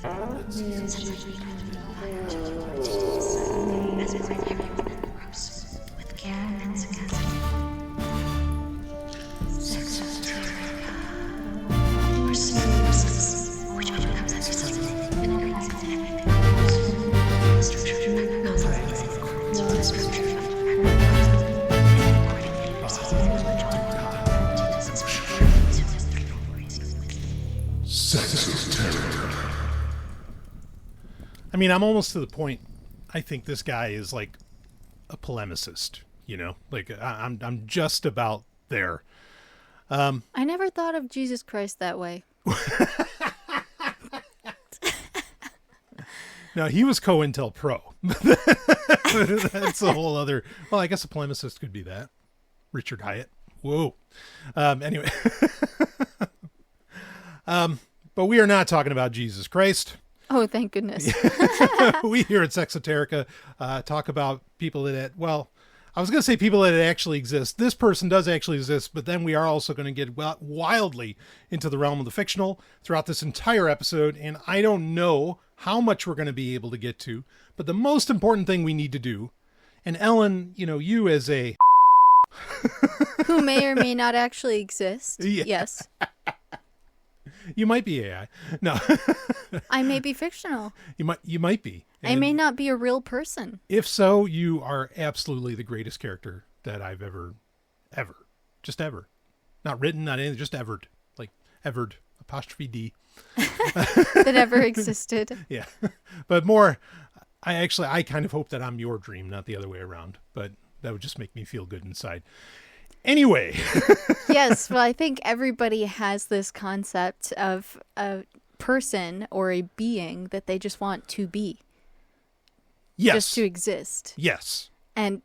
With care and sagacity. Sexoterica. Or smooths, which becomes exercise and agrees with everything. The structure of the macrocosm is in accordance with the structure of the macrocosm. And accordingly, receives Sexoterica. I mean, I'm almost to the point. I think this guy is like a polemicist, you know, like I'm just about there. I never thought of Jesus Christ that way. No, he was COINTELPRO. That's a whole other. Well, I guess a polemicist could be that. Richard Hyatt. Whoa. Anyway. But we are not talking about Jesus Christ. Oh, thank goodness. We here at Sexoterica talk about people that, well, I was going to say people that actually exist. This person does actually exist, but then we are also going to get wildly into the realm of the fictional throughout this entire episode, and I don't know how much we're going to be able to get to, but the most important thing we need to do, and Ellen, you know, you as a... Who may or may not actually exist. Yeah. Yes. You might be AI. No. I may be fictional. You might be. I may not be a real person. If so, you are absolutely the greatest character that I've ever, just ever. Not written, not anything, just evered. Like evered, apostrophe D. That ever existed. Yeah. But more, I kind of hope that I'm your dream, not the other way around. But that would just make me feel good inside. Anyway. Yes, well, I think everybody has this concept of a person or a being that they just want to be. Yes. Just to exist. Yes. And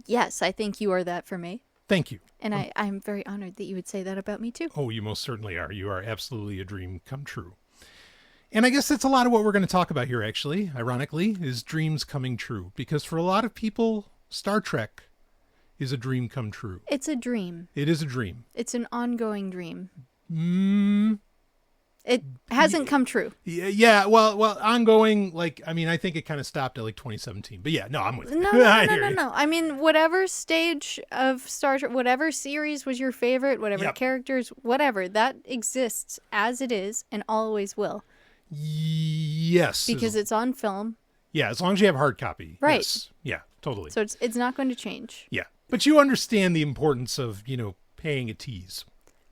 yes, I think you are that for me. Thank you. And I'm very honored that you would say that about me too. Oh, you most certainly are. You are absolutely a dream come true. And I guess that's a lot of what we're going to talk about here, actually, ironically, is dreams coming true. Because for a lot of people, Star Trek is a dream come true. It's a dream. It is a dream. It's an ongoing dream. Mm. It hasn't come true. Yeah. Well, ongoing. Like, I mean, I think it kind of stopped at like 2017. But yeah, no, I'm with you. No. I mean, whatever stage of Star Trek, whatever series was your favorite, whatever characters, whatever, that exists as it is and always will. Yes. Because it's on film. Yeah, as long as you have hard copy. Right. Yes. Yeah, totally. So it's not going to change. Yeah. But you understand the importance of, you know, paying a tease,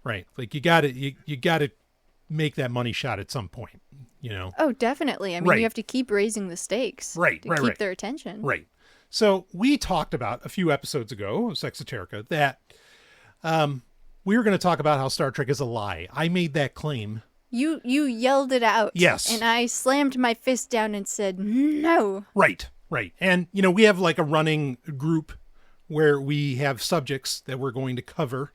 right? Like you got to make that money shot at some point, you know? Oh, definitely. I mean, you have to keep raising the stakes to keep their attention. Right. So we talked about a few episodes ago of Sexoterica that we were going to talk about how Star Trek is a lie. I made that claim. You yelled it out. Yes. And I slammed my fist down and said, no. Right. And, you know, we have like a running group where we have subjects that we're going to cover,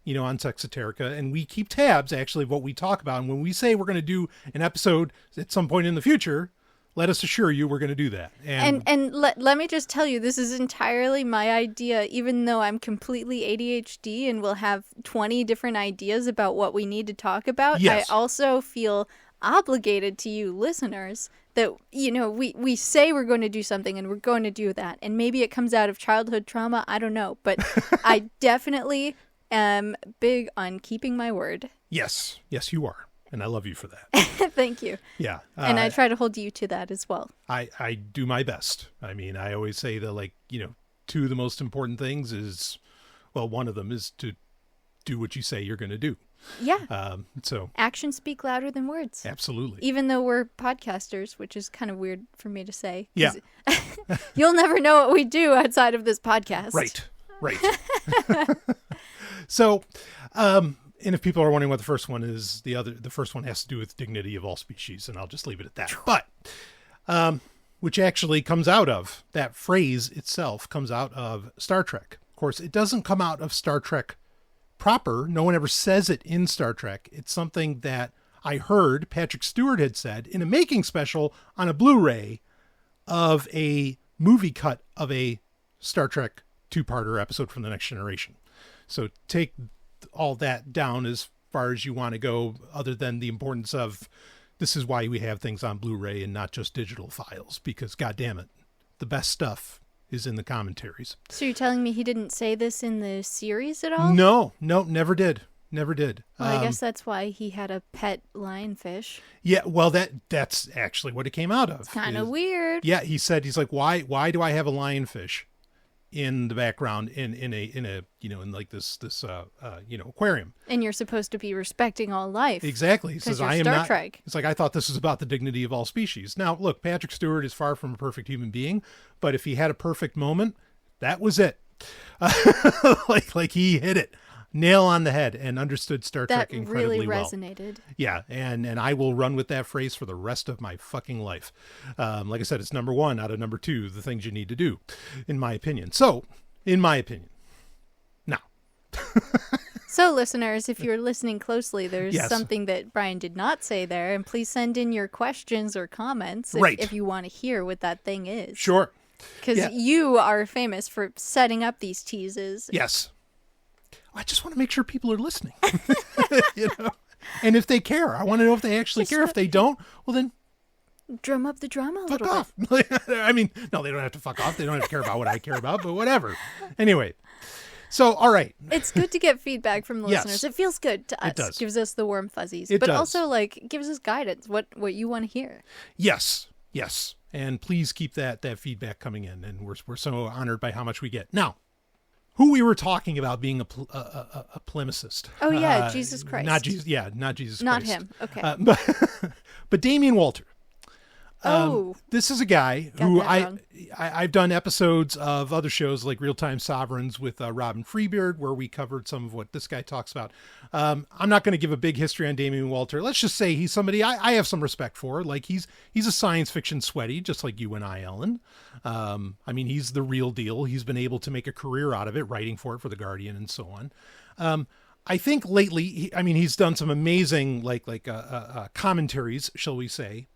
you know, on Sexoterica, and we keep tabs actually of what we talk about. And when we say we're going to do an episode at some point in the future, let us assure you we're going to do that. And let me just tell you, this is entirely my idea, even though I'm completely ADHD and will have 20 different ideas about what we need to talk about. Yes. I also feel obligated to you listeners that, you know, we say we're going to do something and we're going to do that. And maybe it comes out of childhood trauma. I don't know. But I definitely am big on keeping my word. Yes, you are. And I love you for that. Thank you. Yeah. And I try to hold you to that as well. I do my best. I mean, I always say that, like, you know, two of the most important things is, well, one of them is to do what you say you're going to do. Yeah. So actions speak louder than words. Absolutely. Even though we're podcasters, which is kind of weird for me to say. Yeah. You'll never know what we do outside of this podcast. Right. So, and if people are wondering what the first one is, the first one has to do with dignity of all species, and I'll just leave it at that. But, which actually comes out of, that phrase itself comes out of Star Trek. Of course, it doesn't come out of Star Trek proper. No one ever says it in Star Trek. It's something that I heard Patrick Stewart had said in a making special on a Blu-ray of a movie cut of a Star Trek two-parter episode from The Next Generation. So take all that down as far as you want to go, other than the importance of This is why we have things on Blu-ray and not just digital files, because God damn it, the best stuff is in the commentaries. So you're telling me he didn't say this in the series at all? No, never did. Never did. Well, I guess that's why he had a pet lionfish. Yeah, well, that's actually what it came out of. Kind of weird. Yeah, he's like, why do I have a lionfish in the background in a in like this aquarium? And you're supposed to be respecting all life. Exactly. He says, you're I am Star not. Trek. It's like, I thought this was about the dignity of all species. Now, look, Patrick Stewart is far from a perfect human being, but if he had a perfect moment, that was it. like he hit it. Nail on the head and understood Star Trek incredibly well. That really resonated. Yeah, and I will run with that phrase for the rest of my fucking life. Like I said, it's number 1 out of number 2, the things you need to do, in my opinion. So, in my opinion, now. So, listeners, if you're listening closely, there's Yes. something that Brian did not say there, and please send in your questions or comments if you want to hear what that thing is. Sure. Because you are famous for setting up these teases. Yes. I just want to make sure people are listening. And if they care, I want to know if they actually care. If they don't, well then Drum up the drama a fuck little off. I mean, no, they don't have to fuck off. They don't have to care about what I care about, but whatever. Anyway, so all right. bit. It's good to get feedback from the Yes. listeners. It feels good to us. It does. Gives us the warm fuzzies. It but does. also gives us guidance, what you want to hear. Yes. And please keep that feedback coming in, and we're so honored by how much we get. Now, who we were talking about being a polemicist. Oh, yeah, Jesus Christ. Not Jesus. Yeah, not Jesus Not Christ. him. Okay. But Damien Walter. Oh. This is a guy Got who that wrong. I've done episodes of other shows like Real Time Sovereigns with Robin Freebeard, where we covered some of what this guy talks about. I'm not going to give a big history on Damien Walter. Let's just say he's somebody I have some respect for. Like he's a science fiction sweaty, just like you and I, Ellen. I mean, he's the real deal. He's been able to make a career out of it, writing for it for The Guardian and so on. I think lately, he's done some amazing commentaries, shall we say,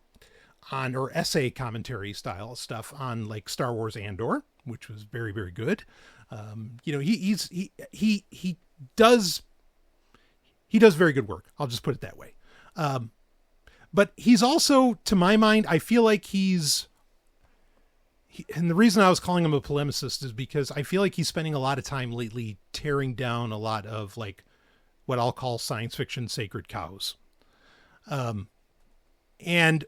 or essay commentary style stuff on like Star Wars Andor, which was very, very good. He does very good work. I'll just put it that way. But he's also, to my mind, I feel like and the reason I was calling him a polemicist is because I feel like he's spending a lot of time lately tearing down a lot of like what I'll call science fiction sacred cows. And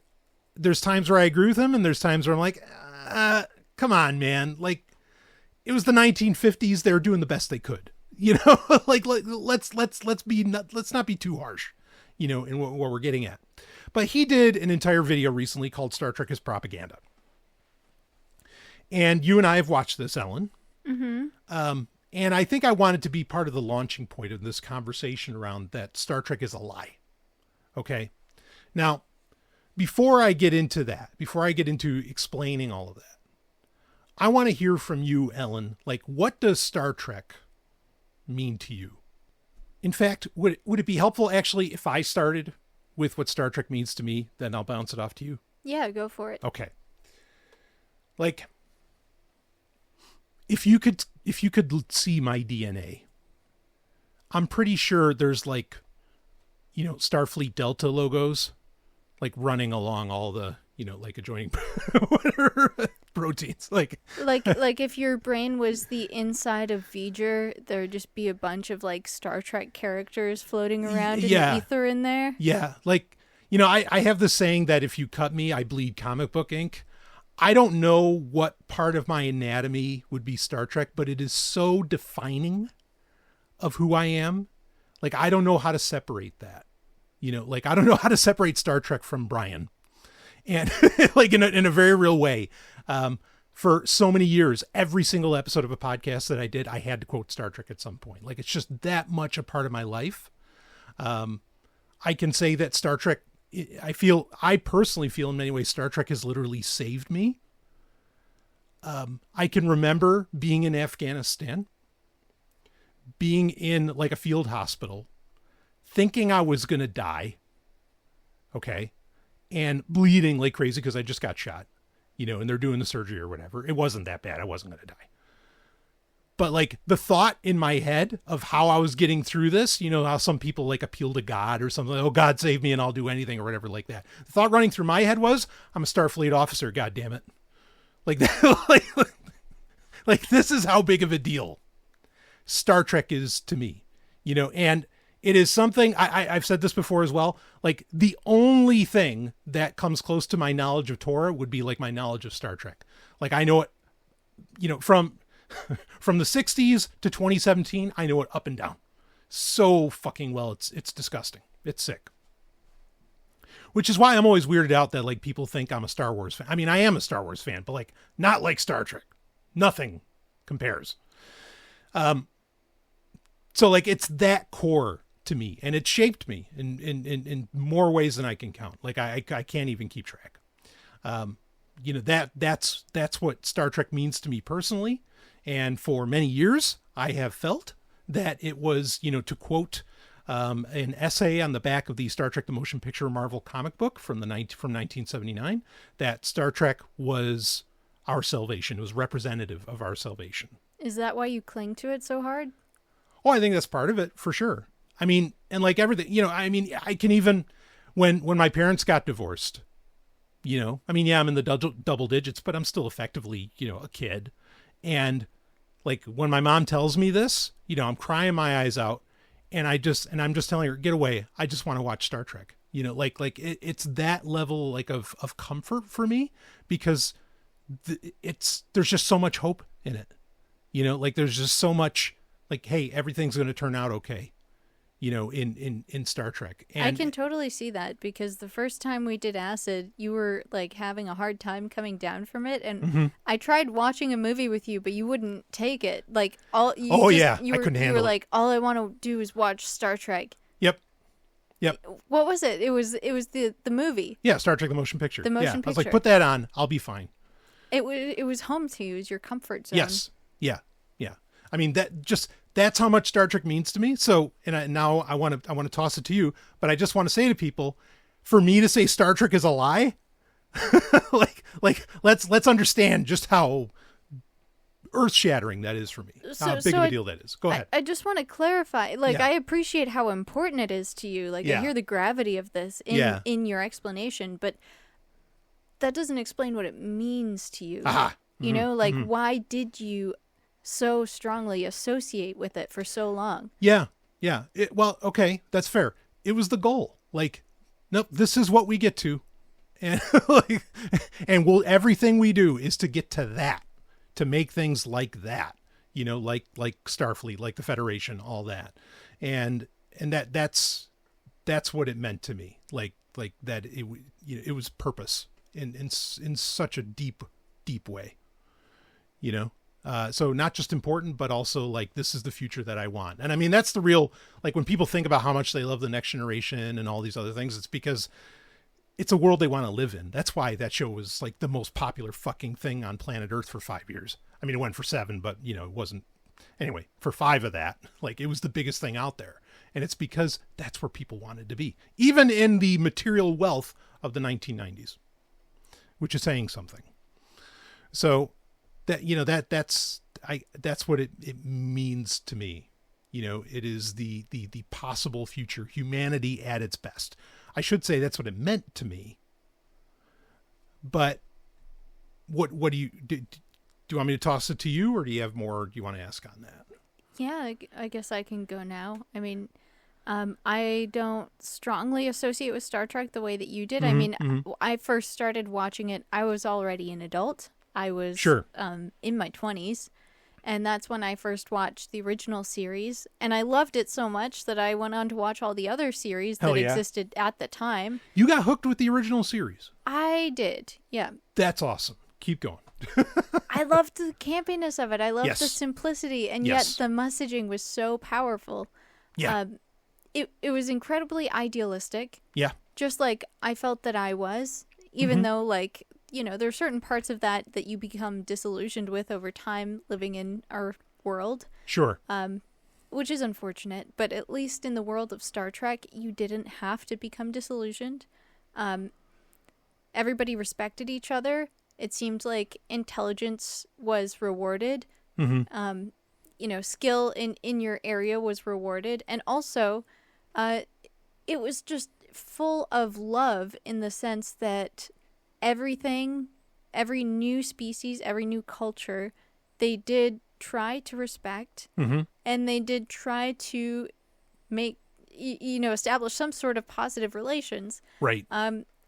there's times where I agree with him, and there's times where I'm like, come on, man. Like, it was the 1950s. They were doing the best they could, let's not be too harsh, in what we're getting at. But he did an entire video recently called Star Trek is Propaganda. And you and I have watched this, Ellen. Mm-hmm. And I think I wanted to be part of the launching point of this conversation around that Star Trek is a lie. Okay. Now, before I get into that, before I get into explaining all of that, I want to hear from you, Ellen. Like, what does Star Trek mean to you? In fact, would it be helpful actually if I started with what Star Trek means to me, then I'll bounce it off to you? Yeah, go for it. Okay. Like, if you could see my DNA, I'm pretty sure there's like, Starfleet Delta logos, like running along all the, like adjoining proteins. Like if your brain was the inside of V'ger, there'd just be a bunch of like Star Trek characters floating around in the ether in there. Yeah. Like, I have this saying that if you cut me, I bleed comic book ink. I don't know what part of my anatomy would be Star Trek, but it is so defining of who I am. Like, I don't know how to separate that. I don't know how to separate Star Trek from Brian. And like in a very real way, for so many years, every single episode of a podcast that I did, I had to quote Star Trek at some point. Like, it's just that much a part of my life. I can say that Star Trek, I personally feel in many ways, Star Trek has literally saved me. I can remember being in Afghanistan, being in like a field hospital, thinking I was going to die. Okay. And bleeding like crazy because I just got shot, and they're doing the surgery or whatever. It wasn't that bad. I wasn't going to die. But like the thought in my head of how I was getting through this, you know, how some people like appeal to God or something, oh, God save me and I'll do anything or whatever like that. The thought running through my head was, I'm a Starfleet officer, God damn it. Like that, like this is how big of a deal Star Trek is to me, you know, and it is something I've said this before as well. Like the only thing that comes close to my knowledge of Torah would be like my knowledge of Star Trek. Like I know it, you know, from the 60s to 2017, I know it up and down so fucking well. It's disgusting. It's sick. Which is why I'm always weirded out that like people think I'm a Star Wars fan. I mean, I am a Star Wars fan, but like not like Star Trek. Nothing compares. So like it's that core to me, and it shaped me in more ways than I can count. Like I can't even keep track. You know, that's what Star Trek means to me personally. And for many years, I have felt that it was, you know, to quote an essay on the back of the Star Trek the Motion Picture Marvel comic book from 1979, that Star Trek was our salvation. It was representative of our salvation. Is that why you cling to it so hard? Oh, I think that's part of it for sure. I mean, and like everything, you know, I mean, I can even, when my parents got divorced, you know, I mean, yeah, I'm in the double digits, but I'm still effectively, you know, a kid. And like when my mom tells me this, you know, I'm crying my eyes out, and I'm just telling her, get away. I just want to watch Star Trek. You know, like it's that level like of comfort for me, because there's just so much hope in it. You know, like there's just so much like, hey, everything's going to turn out okay. You know, in Star Trek. And I can totally see that, because the first time we did acid, you were like having a hard time coming down from it, and I tried watching a movie with you, but you wouldn't take it. Like all you I couldn't handle it. You were like, all I want to do is watch Star Trek. Yep. What was it? It was the movie. Yeah, Star Trek the Motion Picture. The motion picture. I was like, put that on, I'll be fine. It was home to you. It was your comfort zone. Yes. Yeah. I mean, that's how much Star Trek means to me. So, now I want to toss it to you, but I just want to say to people, for me to say Star Trek is a lie, like let's understand just how earth-shattering that is for me. How big of a deal that is. Go ahead. I just want to clarify. Like, I appreciate how important it is to you. Like, I hear the gravity of this in your explanation, but that doesn't explain what it means to you. Aha. You know, like, why did you so strongly associate with it for so long? Yeah. Well, okay, that's fair. It was the goal. Like, nope, this is what we get to, and everything we do is to get to that, to make things like that. You know, like Starfleet, like the Federation, all that, and that's what it meant to me. Like that it was purpose in such a deep way. You know. So not just important, but also like, this is the future that I want. And I mean, that's the real, like when people think about how much they love the Next Generation and all these other things, it's because it's a world they want to live in. That's why that show was like the most popular fucking thing on planet Earth for 5 years. I mean, it went for 7, but you know, it wasn't anyway, for 5 of that, like it was the biggest thing out there. And it's because that's where people wanted to be, even in the material wealth of the 1990s, which is saying something. So, that, you know, that's what it means to me. You know, it is the possible future, humanity at its best. I should say that's what it meant to me. But what do you want me to toss it to you, or do you have more you want to ask on that? Yeah, I guess I can go now. I mean, I don't strongly associate with Star Trek the way that you did. I mean, I first started watching it, I was already an adult. I was in my 20s, and that's when I first watched the original series, and I loved it so much that I went on to watch all the other series that existed at the time. You got hooked with the original series? I did, yeah. That's awesome. Keep going. I loved the campiness of it. I loved the simplicity, and yet the messaging was so powerful. Yeah. It was incredibly idealistic. Yeah. Just like I felt that I was, even though, like, you know, there are certain parts of that you become disillusioned with over time living in our world. Sure. Which is unfortunate, but at least in the world of Star Trek, you didn't have to become disillusioned. Everybody respected each other. It seemed like intelligence was rewarded. skill in your area was rewarded. And also, it was just full of love in the sense that every new species, every new culture, they did try to respect, and they did try to make, establish some sort of positive relations. Right.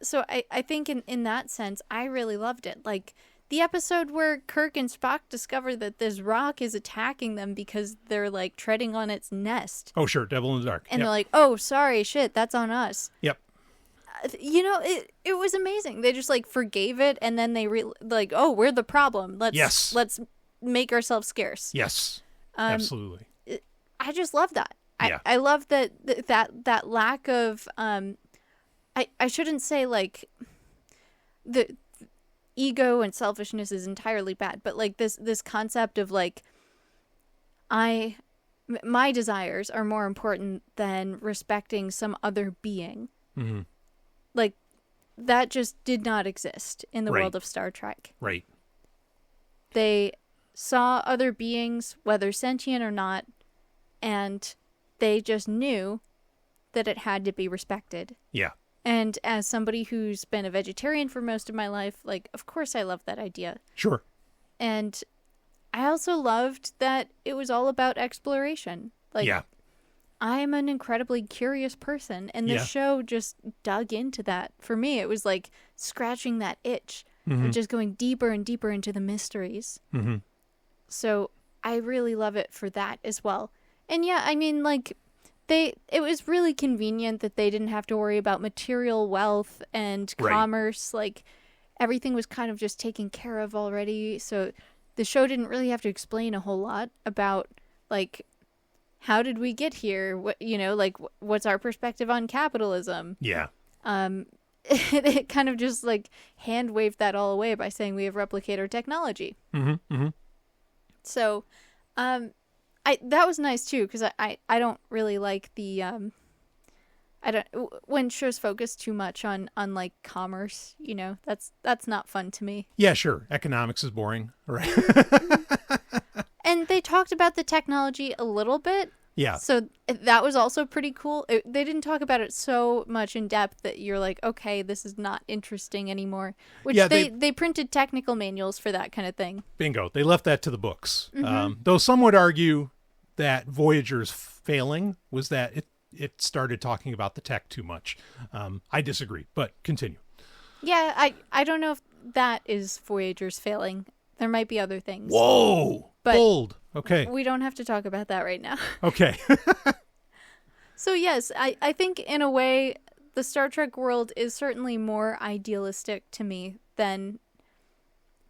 So I think in that sense, I really loved it. Like, the episode where Kirk and Spock discover that this rock is attacking them because they're, like, treading on its nest. Oh, sure. Devil in the Dark. And they're like, oh, sorry, shit, that's on us. Yep. It was amazing. They just, like, forgave it, and then they, oh, we're the problem. Let's make ourselves scarce. Yes. Absolutely. I just love that. Yeah. I love that lack of, I shouldn't say, like, the ego and selfishness is entirely bad, but, like, this concept of, like, my desires are more important than respecting some other being. Mm-hmm. Like, that just did not exist in the world of Star Trek. Right. They saw other beings, whether sentient or not, and they just knew that it had to be respected. Yeah. And as somebody who's been a vegetarian for most of my life, like, of course I love that idea. Sure. And I also loved that it was all about exploration. Like, yeah. I'm an incredibly curious person, and the show just dug into that. For me, it was like scratching that itch and just going deeper and deeper into the mysteries. Mm-hmm. So I really love it for that as well. And yeah, I mean, like, it was really convenient that they didn't have to worry about material wealth and commerce. Like, everything was kind of just taken care of already. So the show didn't really have to explain a whole lot about, like, how did we get here? What, what's our perspective on capitalism? Yeah. It kind of just, like, hand waved that all away by saying we have replicator technology. Mm-hmm. Mm-hmm. So, that was nice too, because I don't really like the when shows focus too much on like commerce, that's not fun to me. Yeah, sure. Economics is boring, right? And they talked about the technology a little bit. Yeah. So that was also pretty cool. They didn't talk about it so much in depth that you're like, okay, this is not interesting anymore. Which they printed technical manuals for that kind of thing. Bingo. They left that to the books. Though some would argue that Voyager's failing was that it started talking about the tech too much. I disagree, but continue. Yeah, I don't know if that is Voyager's failing. There might be other things. Whoa! But bold. Okay. We don't have to talk about that right now. Okay. So yes, I think in a way the Star Trek world is certainly more idealistic to me than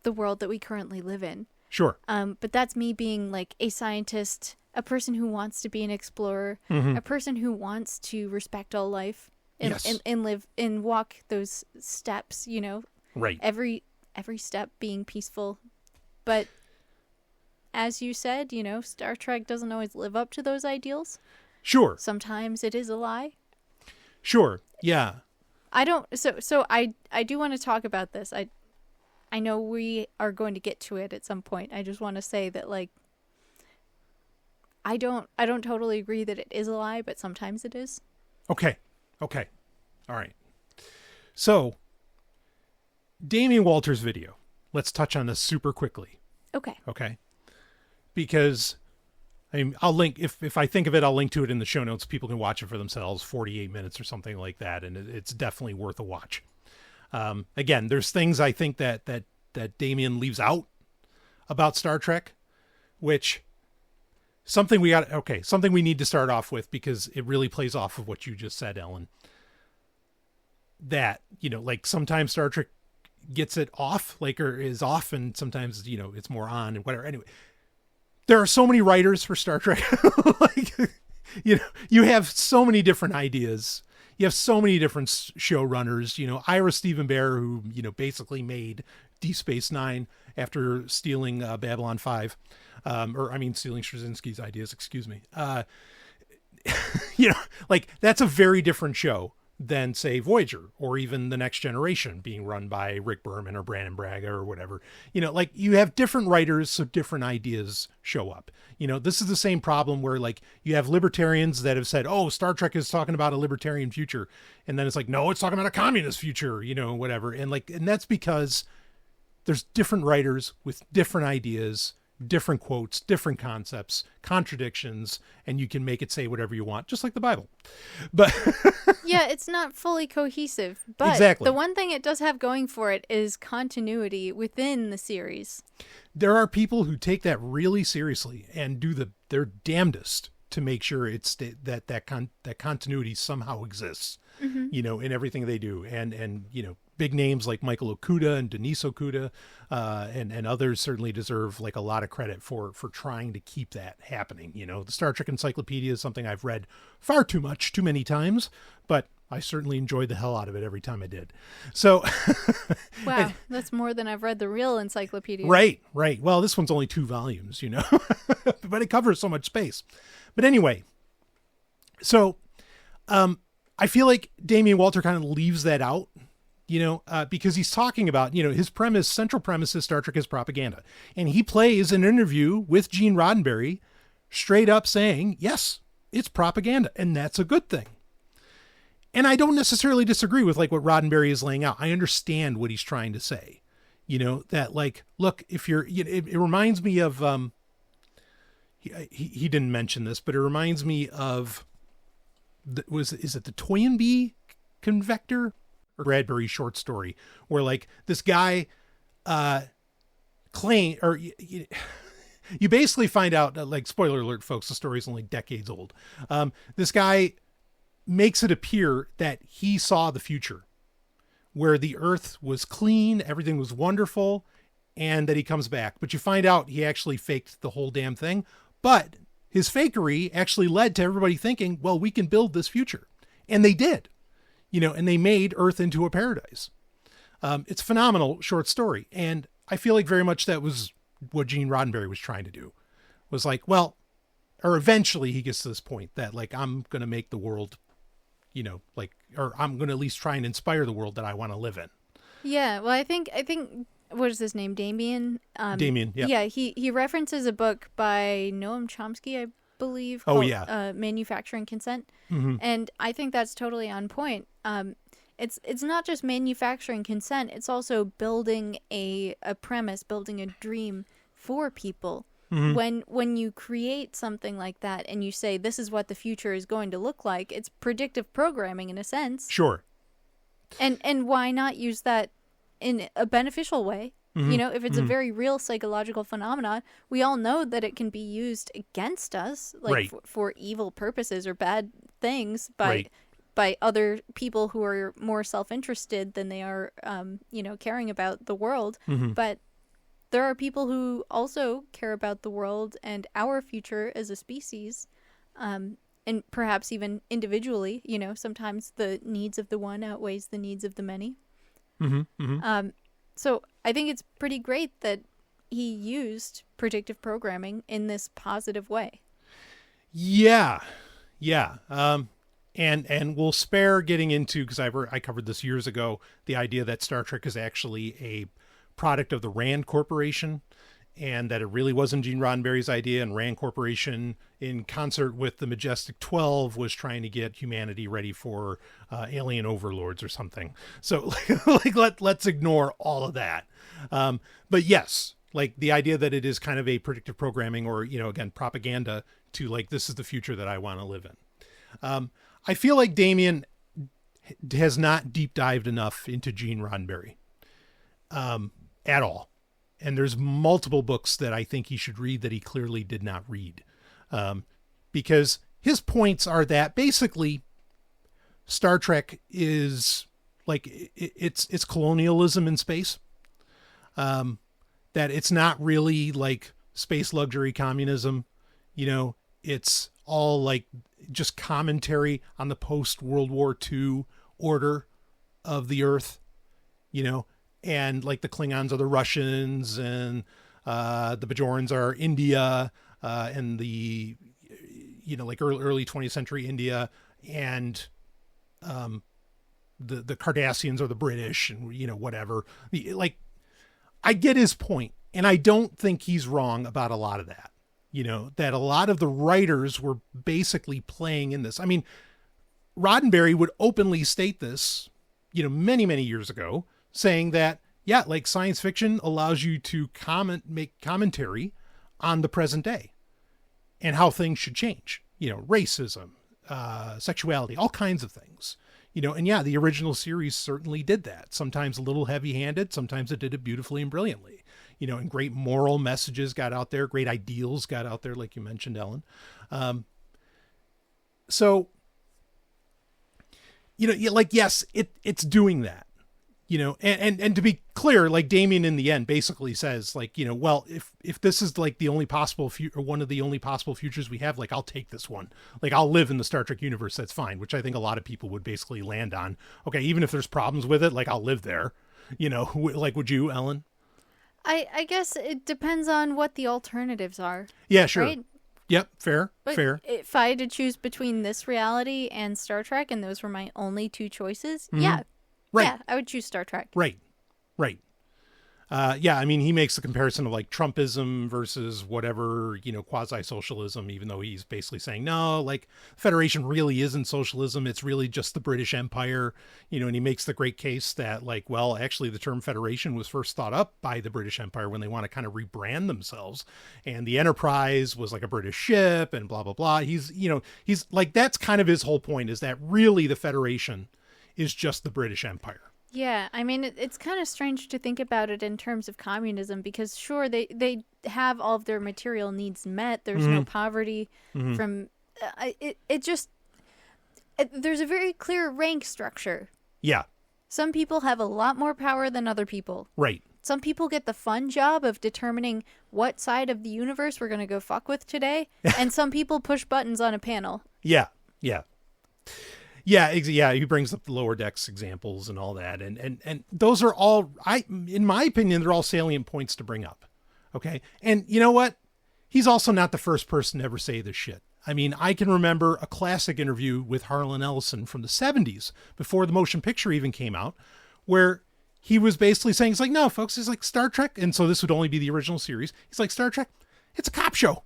the world that we currently live in. Sure. But that's me being like a scientist, a person who wants to be an explorer, a person who wants to respect all life and live and walk those steps, Right. Every step being peaceful. But as you said, Star Trek doesn't always live up to those ideals. Sure. Sometimes it is a lie. Sure. Yeah. I don't. So I do want to talk about this. I know we are going to get to it at some point. I just want to say that, like, I don't totally agree that it is a lie, but sometimes it is. Okay. All right. So, Damien Walters' video. Let's touch on this super quickly. Okay. Because I'll link, if I think of it, I'll link to it in the show notes. People can watch it for themselves, 48 minutes or something like that. And it's definitely worth a watch. Again, there's things I think that Damien leaves out about Star Trek, which something we need to start off with, because it really plays off of what you just said, Ellen. That, like, sometimes Star Trek gets it off, like, or is off, and sometimes, it's more on and whatever. Anyway, there are so many writers for Star Trek. Like, you have so many different ideas. You have so many different showrunners, Ira Steven Behr, who, basically made Deep Space Nine after stealing Babylon 5, stealing Straczynski's ideas, excuse me. Like, that's a very different show than, say, Voyager, or even The Next Generation being run by Rick Berman or Brandon Braga or whatever. You know, like, you have different writers, so different ideas show up. You know, this is the same problem where, like, you have libertarians that have said, oh, Star Trek is talking about a libertarian future. And then it's like, no, it's talking about a communist future, you know, whatever. And like, and that's because there's different writers with different ideas, different quotes, different concepts, contradictions, and you can make it say whatever you want, just like the Bible. But yeah, it's not fully cohesive. But exactly. The one thing it does have going for it is continuity within the series. There are people who take that really seriously and do their damnedest to make sure it's that continuity somehow exists, you know, in everything they do. And you know, big names like Michael Okuda and Denise Okuda, and others certainly deserve like a lot of credit for trying to keep that happening. You know, the Star Trek Encyclopedia is something I've read far too many times, but I certainly enjoyed the hell out of it every time I did. So, wow, that's more than I've read the real encyclopedia. Right. Well, this one's only 2 volumes, you know, but it covers so much space. But anyway, so I feel like Damian Walter kind of leaves that out, you know, because he's talking about, you know, his central premise is Star Trek is propaganda. And he plays an interview with Gene Roddenberry straight up saying, yes, it's propaganda. And that's a good thing. And I don't necessarily disagree with like what Roddenberry is laying out. I understand what he's trying to say, you know, that like, look, if you're, you know, it reminds me of, he didn't mention this, but it reminds me of, is it the Toynbee Convector? Or Bradbury short story where like this guy you basically find out like, spoiler alert folks, the story's only decades old. This guy makes it appear that he saw the future where the earth was clean, everything was wonderful, and that he comes back. But you find out he actually faked the whole damn thing. But his fakery actually led to everybody thinking, well, we can build this future. And they did. You know, and they made Earth into a paradise. It's a phenomenal short story. And I feel like very much that was what Gene Roddenberry was trying to do. Was like, well, or eventually he gets to this point that like, I'm going to make the world, you know, like, or I'm going to at least try and inspire the world that I want to live in. Yeah. Well, I think, what is his name? Damien? Damien, yeah. Yeah, he references a book by Noam Chomsky, I believe, called Manufacturing Consent. Mm-hmm. And I think that's totally on point. It's not just manufacturing consent, it's also building a premise, building a dream for people. Mm-hmm. When you create something like that and you say this is what the future is going to look like, it's predictive programming in a sense. Sure. And why not use that in a beneficial way? Mm-hmm. You know, if it's a very real psychological phenomenon, we all know that it can be used against us, like for evil purposes or bad things by other people who are more self-interested than they are, you know, caring about the world. Mm-hmm. But there are people who also care about the world and our future as a species, and perhaps even individually. You know, sometimes the needs of the one outweighs the needs of the many. Mm-hmm. Mm-hmm. So I think it's pretty great that he used predictive programming in this positive way. Yeah. And we'll spare getting into, because I covered this years ago, the idea that Star Trek is actually a product of the Rand Corporation, and that it really wasn't Gene Roddenberry's idea, and Rand Corporation, in concert with the Majestic 12, was trying to get humanity ready for alien overlords or something. So let's ignore all of that. But yes, like the idea that it is kind of a predictive programming, or, you know, again, propaganda to like, this is the future that I want to live in. I feel like Damien has not deep dived enough into Gene Roddenberry at all. And there's multiple books that I think he should read that he clearly did not read. Because his points are that basically Star Trek is like, it's colonialism in space. That it's not really like space luxury communism. You know, it's all like just commentary on the post-World War II order of the Earth, you know, and like the Klingons are the Russians, and the Bajorans are India, and the, you know, like early 20th century India, and the Cardassians are the British and, whatever. Like, I get his point, and I don't think he's wrong about a lot of that. That a lot of the writers were basically playing in this. I mean, Roddenberry would openly state this, many, many years ago, saying that, yeah, like science fiction allows you to make commentary on the present day and how things should change, racism, sexuality, all kinds of things, and yeah, the original series certainly did that. Sometimes a little heavy handed, sometimes it did it beautifully and brilliantly, and great moral messages got out there. Great ideals got out there. Like you mentioned, Ellen. So, like, yes, it's doing that, and to be clear, like Damien in the end basically says, like, well, if this is like the only possible or one of the only possible futures we have, like, I'll take this one. Like, I'll live in the Star Trek universe. That's fine. Which I think a lot of people would basically land on. Okay. Even if there's problems with it, like, I'll live there, like, would you, Ellen? I guess it depends on what the alternatives are. Yeah, sure. Right? Yep. Fair. But fair. If I had to choose between this reality and Star Trek, and those were my only two choices, Mm-hmm. yeah. Right. Yeah, I would choose Star Trek. Right. Yeah, I mean, he makes the comparison of like Trumpism versus whatever, quasi-socialism, even though he's basically saying, no, like Federation really isn't socialism. It's really just the British Empire, and he makes the great case that, like, well, actually the term Federation was first thought up by the British Empire when they want to kind of rebrand themselves. And the Enterprise was like a British ship and blah, blah, blah. He's like, that's kind of his whole point, is that really the Federation is just the British Empire. Yeah, I mean, it's kind of strange to think about it in terms of communism, because sure, they have all of their material needs met. There's no poverty from there's a very clear rank structure. Yeah. Some people have a lot more power than other people. Right. Some people get the fun job of determining what side of the universe we're going to go fuck with today, and some people push buttons on a panel. Yeah. Yeah, he brings up the lower decks examples and all that. And those are all, in my opinion, they're all salient points to bring up. Okay. And you know what? He's also not the first person to ever say this shit. I mean, I can remember a classic interview with Harlan Ellison from the 70s, before the motion picture even came out, where he was basically saying, it's like, no, folks, it's like Star Trek. And so this would only be the original series. He's like, Star Trek, it's a cop show.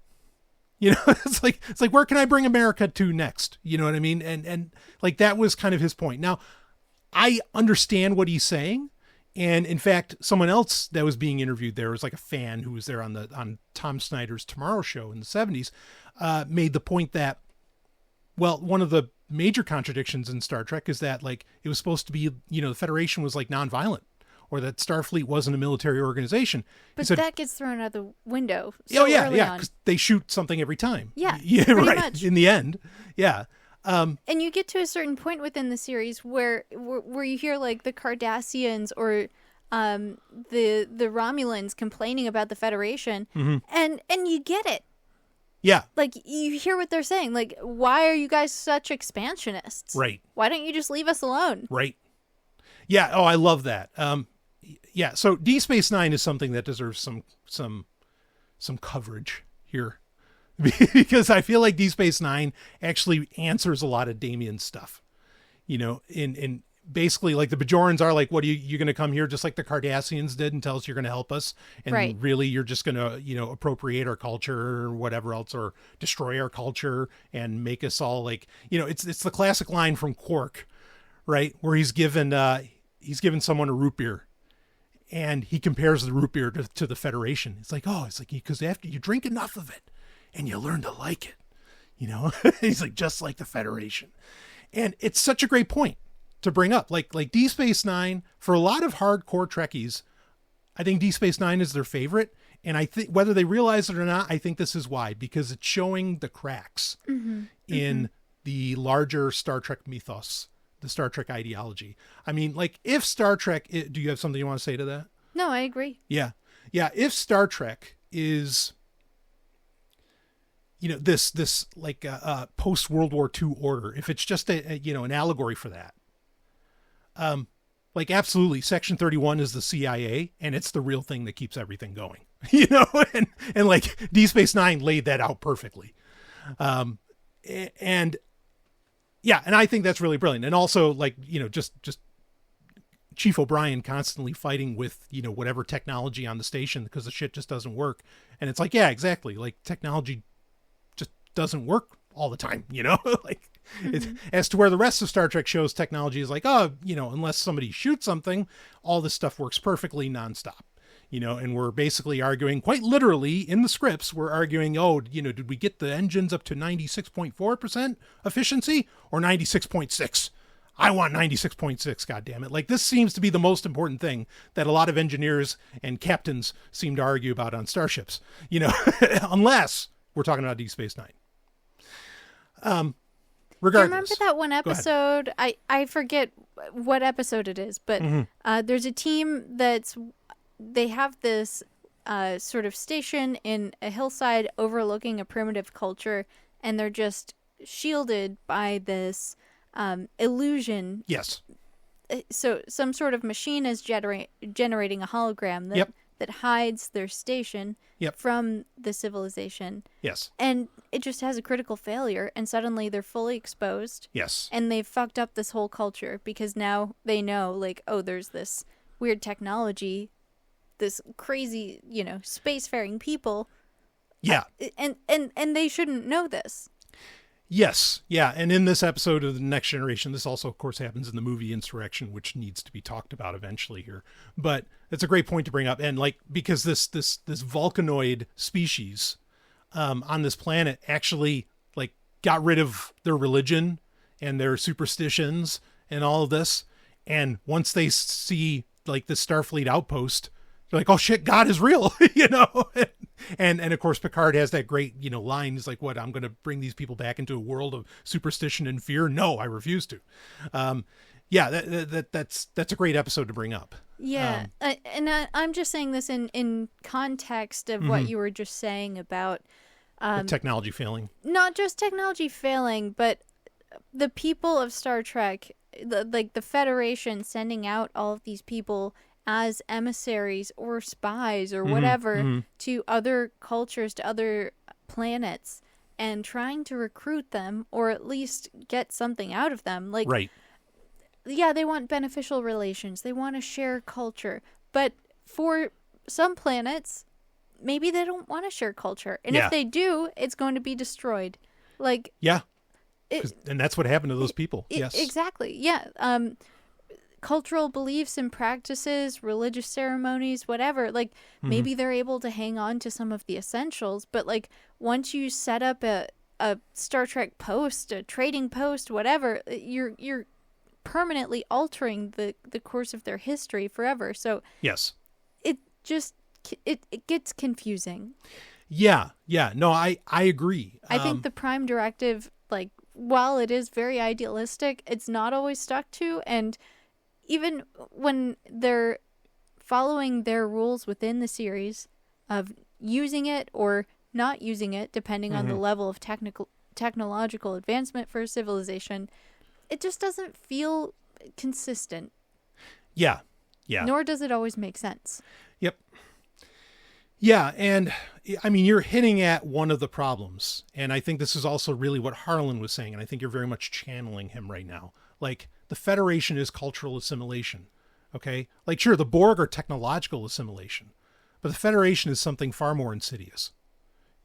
It's like, where can I bring America to next? You know what I mean? And like, that was kind of his point. Now, I understand what he's saying. And in fact, someone else that was being interviewed there was like a fan who was there on Tom Snyder's Tomorrow Show in the 70s, made the point that, well, one of the major contradictions in Star Trek is that, like, it was supposed to be, the Federation was like nonviolent, or that Starfleet wasn't a military organization. But said, that gets thrown out the window. Yeah, because they shoot something every time. Yeah, right. much. In the end, yeah. And you get to a certain point within the series where you hear like the Cardassians or the Romulans complaining about the Federation, and you get it. Yeah. Like, you hear what they're saying. Like, why are you guys such expansionists? Right. Why don't you just leave us alone? Right. Yeah. Oh, I love that. Yeah. So D Space Nine is something that deserves some coverage here, because I feel like D Space Nine actually answers a lot of Damien's stuff. In basically, like, the Bajorans are like, what are you going to come here just like the Cardassians did and tell us you're going to help us, and really you're just going to appropriate our culture or whatever else, or destroy our culture and make us all like, it's the classic line from Quark, right, where he's given someone a root beer, and he compares the root beer to the Federation. It's like, because after you drink enough of it and you learn to like it, he's like, just like the Federation. And it's such a great point to bring up. Like D Space Nine, for a lot of hardcore Trekkies, I think D Space Nine is their favorite. And I think, whether they realize it or not, I think this is why, because it's showing the cracks in the larger Star Trek mythos, the Star Trek ideology. I mean, like, if Star Trek, do you have something you want to say to that? No, I agree. Yeah. If Star Trek is, this like post World War II order, if it's just an allegory for that, like, absolutely, Section 31 is the CIA, and it's the real thing that keeps everything going, and like D Space Nine laid that out perfectly. And Yeah, and I think that's really brilliant. And also, like, just Chief O'Brien constantly fighting with, whatever technology on the station because the shit just doesn't work. And it's like, yeah, exactly. Like, technology just doesn't work all the time, like it's, as to where the rest of Star Trek shows technology is like, unless somebody shoots something, all this stuff works perfectly nonstop. And we're basically arguing, quite literally in the scripts, we're arguing, did we get the engines up to 96.4% efficiency or 96.6? I want 96.6, goddammit. Like, this seems to be the most important thing that a lot of engineers and captains seem to argue about on starships, unless we're talking about Deep Space Nine. Regardless. Do you remember that one episode? I forget what episode it is, but there's a team they have this sort of station in a hillside overlooking a primitive culture, and they're just shielded by this illusion. Yes. So some sort of machine is generating a hologram that hides their station from the civilization. Yes. And it just has a critical failure, and suddenly they're fully exposed. Yes. And they've fucked up this whole culture because now they know, like, oh, there's this weird technology, this crazy, spacefaring people. Yeah. And they shouldn't know this. Yes. Yeah. And in this episode of The Next Generation, this also, of course, happens in the movie Insurrection, which needs to be talked about eventually here. But it's a great point to bring up. And like, because this Vulcanoid species on this planet actually like got rid of their religion and their superstitions and all of this. And once they see like the Starfleet outpost, they're like, oh shit, God is real, And of course, Picard has that great, line. He's like, what, I'm going to bring these people back into a world of superstition and fear? No, I refuse to. That's a great episode to bring up. Yeah. I'm just saying this in context of what you were just saying about the technology failing. Not just technology failing, but the people of Star Trek, the Federation sending out all of these people as emissaries or spies or whatever to other cultures, to other planets, and trying to recruit them or at least get something out of them. Like, right. Yeah, they want beneficial relations. They want to share culture. But for some planets, maybe they don't want to share culture. And if they do, it's going to be destroyed. Like, yeah. And that's what happened to those people. Yes. Exactly. Yeah. Cultural beliefs and practices, religious ceremonies, whatever, like maybe they're able to hang on to some of the essentials, but like once you set up a Star Trek post, a trading post, whatever, you're permanently altering the course of their history forever. So yes, it gets confusing. Yeah. No, I agree. I think the Prime Directive, like, while it is very idealistic, it's not always stuck to, and even when they're following their rules within the series of using it or not using it, depending on the level of technological advancement for civilization, it just doesn't feel consistent. Yeah. Nor does it always make sense. Yep. Yeah, and I mean, you're hitting at one of the problems, and I think this is also really what Harlan was saying, and I think you're very much channeling him right now. Like, the Federation is cultural assimilation, okay? Like, sure, the Borg are technological assimilation, but the Federation is something far more insidious,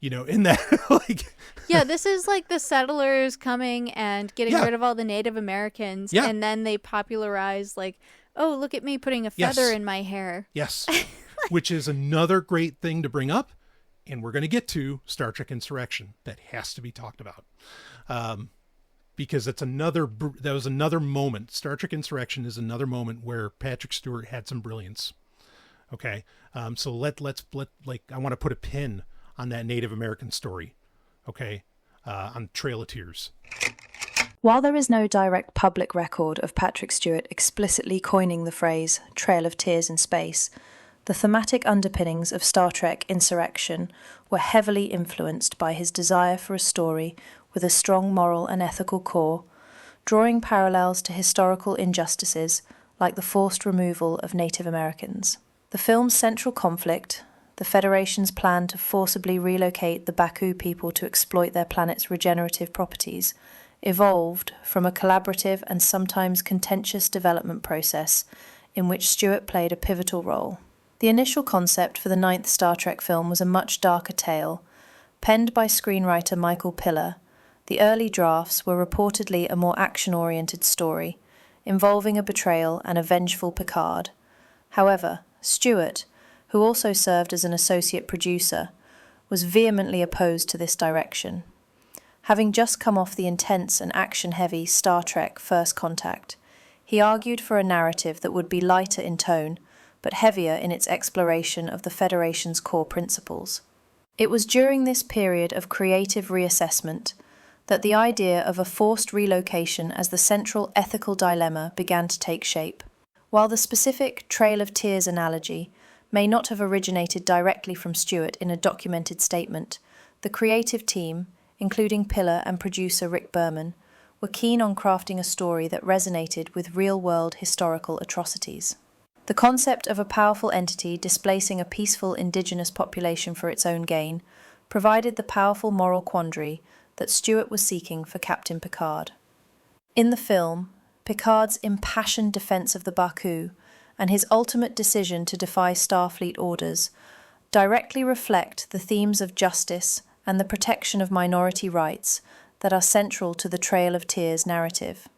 in that, like... Yeah, this is like the settlers coming and getting rid of all the Native Americans, and then they popularize, like, oh, look at me putting a feather in my hair. Yes, which is another great thing to bring up, and we're going to get to Star Trek Insurrection. That has to be talked about. Because that was another moment. Star Trek Insurrection is another moment where Patrick Stewart had some brilliance. Okay. So let's I want to put a pin on that Native American story. Okay. On Trail of Tears. While there is no direct public record of Patrick Stewart explicitly coining the phrase Trail of Tears in space, the thematic underpinnings of Star Trek Insurrection were heavily influenced by his desire for a story with a strong moral and ethical core, drawing parallels to historical injustices like the forced removal of Native Americans. The film's central conflict, the Federation's plan to forcibly relocate the Baku people to exploit their planet's regenerative properties, evolved from a collaborative and sometimes contentious development process in which Stewart played a pivotal role. The initial concept for the 9th Star Trek film was a much darker tale. Penned by screenwriter Michael Piller, the early drafts were reportedly a more action-oriented story, involving a betrayal and a vengeful Picard. However, Stewart, who also served as an associate producer, was vehemently opposed to this direction. Having just come off the intense and action-heavy Star Trek First Contact, he argued for a narrative that would be lighter in tone, but heavier in its exploration of the Federation's core principles. It was during this period of creative reassessment that the idea of a forced relocation as the central ethical dilemma began to take shape. While the specific Trail of Tears analogy may not have originated directly from Stewart in a documented statement, the creative team, including Piller and producer Rick Berman, were keen on crafting a story that resonated with real-world historical atrocities. The concept of a powerful entity displacing a peaceful indigenous population for its own gain provided the powerful moral quandary that Stewart was seeking for Captain Picard. In the film, Picard's impassioned defense of the Baku and his ultimate decision to defy Starfleet orders directly reflect the themes of justice and the protection of minority rights that are central to the Trail of Tears narrative.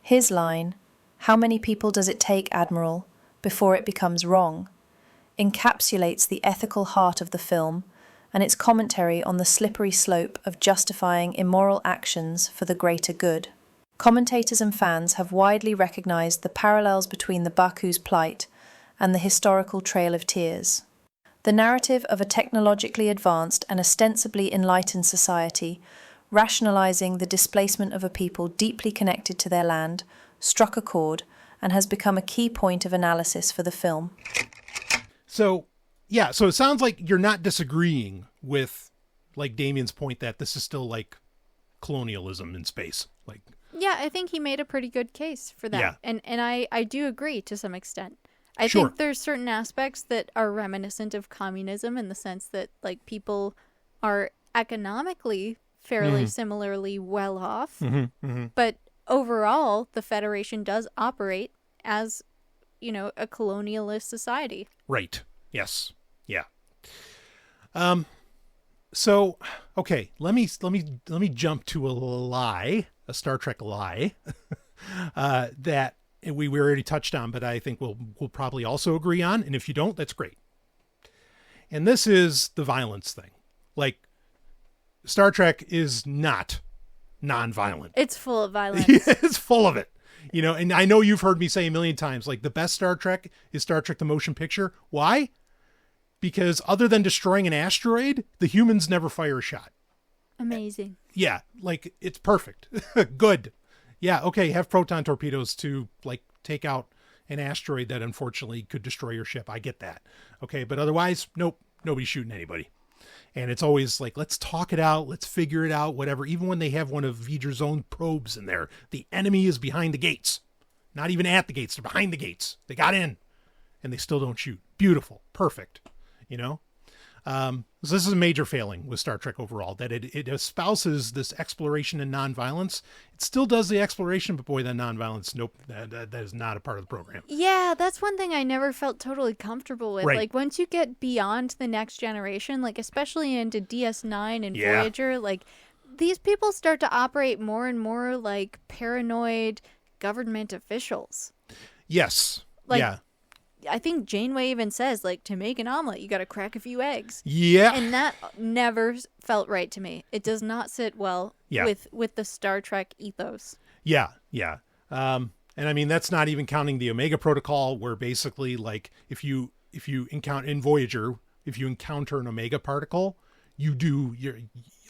His line, "How many people does it take, Admiral, before it becomes wrong?" encapsulates the ethical heart of the film and its commentary on the slippery slope of justifying immoral actions for the greater good. Commentators and fans have widely recognized the parallels between the Baku's plight and the historical Trail of Tears. The narrative of a technologically advanced and ostensibly enlightened society, rationalizing the displacement of a people deeply connected to their land, struck a chord and has become a key point of analysis for the film. So it sounds like you're not disagreeing with, like, Damien's point that this is still, like, colonialism in space. Like, Yeah, I think he made a pretty good case for that. Yeah. And I do agree to some extent. I Sure. think there's certain aspects that are reminiscent of communism in the sense that, like, people are economically fairly similarly well off. But overall, the Federation does operate as, a colonialist society. right. Yes. Yeah. So, okay, let me jump to a Star Trek lie, that we already touched on, but I think we'll probably also agree on. And if you don't, that's great. And this is the violence thing. Like, Star Trek is not non-violent. It's full of violence. It's full of it. And I know you've heard me say a million times, like, the best Star Trek is Star Trek the Motion Picture. Why? Because other than destroying an asteroid, the humans never fire a shot. Amazing. Yeah, like, it's perfect. Good. Yeah, okay, have proton torpedoes to, like, take out an asteroid that unfortunately could destroy your ship. I get that. Okay, but otherwise, nope, nobody's shooting anybody. And it's always like, let's talk it out, let's figure it out, whatever. Even when they have one of V'ger's own probes in there, the enemy is behind the gates. Not even at the gates, they're behind the gates. They got in, and they still don't shoot. Beautiful. Perfect. So this is a major failing with Star Trek overall, that it espouses this exploration and nonviolence. It still does the exploration, but boy, that nonviolence, nope, that is not a part of the program. Yeah, that's one thing I never felt totally comfortable with. Right. Like, once you get beyond the next generation, like, especially into DS9 and Yeah. Voyager, like, these people start to operate more and more like paranoid government officials. Yes. Like, yeah. I think Janeway even says, like, to make an omelet, you got to crack a few eggs. Yeah. And that never felt right to me. It does not sit well Yeah. with the Star Trek ethos. Yeah. Yeah. And I mean, that's not even counting the Omega Protocol, where basically, like, if you encounter in Voyager, if you encounter an Omega particle, you're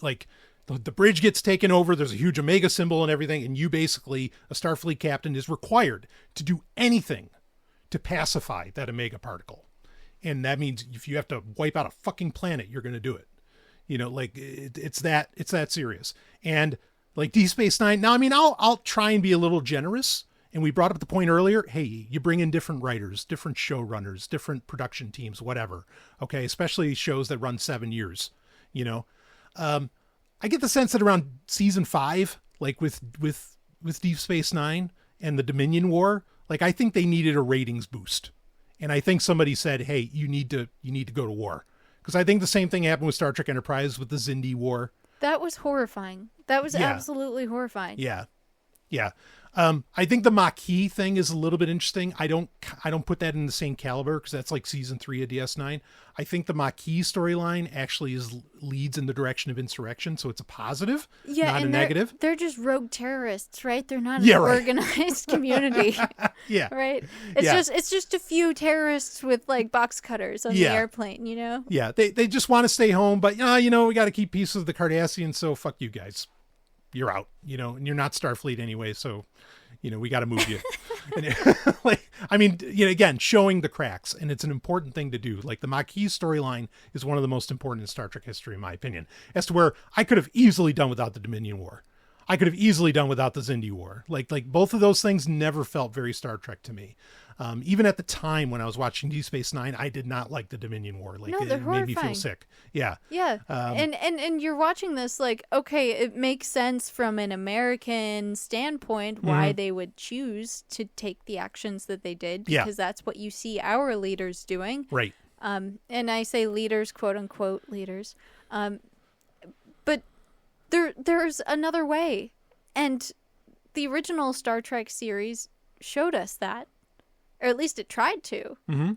like, the bridge gets taken over. There's a huge Omega symbol and everything. And you basically, a Starfleet captain is required to do anything to pacify that Omega particle. And that means if you have to wipe out a fucking planet, you're going to do it. Like, it's that serious. And like Deep Space Nine. Now, I mean, I'll try and be a little generous. And we brought up the point earlier. Hey, you bring in different writers, different showrunners, different production teams, whatever. Okay. Especially shows that run 7 years, I get the sense that around season 5, like with Deep Space Nine and the Dominion War, like I think they needed a ratings boost. And I think somebody said, hey, you need to go to war. Because I think the same thing happened with Star Trek Enterprise with the Xindi War. That was horrifying. That was absolutely horrifying. Yeah. Yeah. I think the Maquis thing is a little bit interesting. I don't put that in the same caliber because that's like season 3 of DS9. I think the Maquis storyline actually leads in the direction of insurrection, so it's a positive, not a negative. They're just rogue terrorists, right? They're not an organized community. Yeah. Right? It's just a few terrorists with like box cutters on the airplane, you know? Yeah. They just want to stay home, but we got to keep peace with the Cardassians, so fuck you guys. You're out, and you're not Starfleet anyway, so we got to move you. And, again, showing the cracks, and it's an important thing to do. Like the Maquis storyline is one of the most important in Star Trek history, in my opinion, as to where I could have easily done without the Dominion War. I could have easily done without the Xindi War. Like both of those things never felt very Star Trek to me. Even at the time when I was watching Deep Space Nine, I did not like the Dominion War. Like no, they're it horrifying. made me feel sick. Yeah. Yeah. And you're watching this like, okay, it makes sense from an American standpoint why they would choose to take the actions that they did, because that's what you see our leaders doing. Right. And I say leaders, quote unquote leaders. But there's another way. And the original Star Trek series showed us that. Or at least it tried to. Mm-hmm.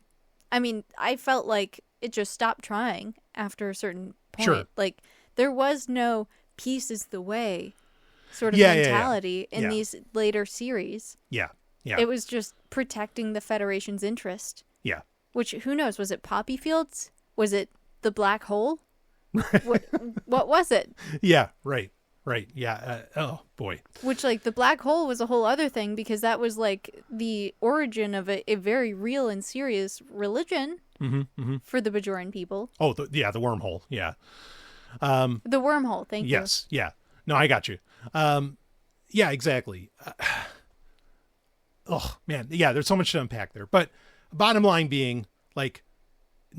I mean, I felt like it just stopped trying after a certain point. Sure. Like, there was no peace is the way sort of mentality in these later series. Yeah. Yeah. It was just protecting the Federation's interest. Yeah. Which, who knows? Was it poppy fields? Was it the black hole? What was it? Yeah, right. Right. Yeah. Oh, boy. Which, like, the black hole was a whole other thing, because that was, like, the origin of a very real and serious religion for the Bajoran people. Oh, the wormhole. Yeah. The wormhole. Thank you. Yes. Yeah. No, I got you. Yeah, exactly. Oh, man. Yeah, there's so much to unpack there. But bottom line being, like,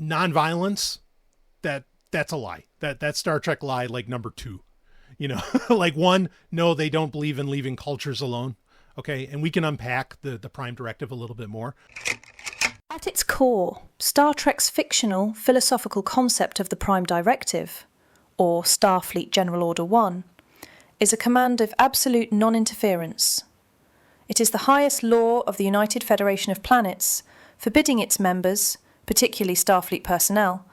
nonviolence, that's a lie. That's Star Trek lie, like, number 2. Like 1, no, they don't believe in leaving cultures alone. Okay. And we can unpack the Prime Directive a little bit more. At its core, Star Trek's fictional philosophical concept of the Prime Directive, or Starfleet General Order 1, is a command of absolute non-interference. It is the highest law of the United Federation of Planets, forbidding its members, particularly Starfleet personnel,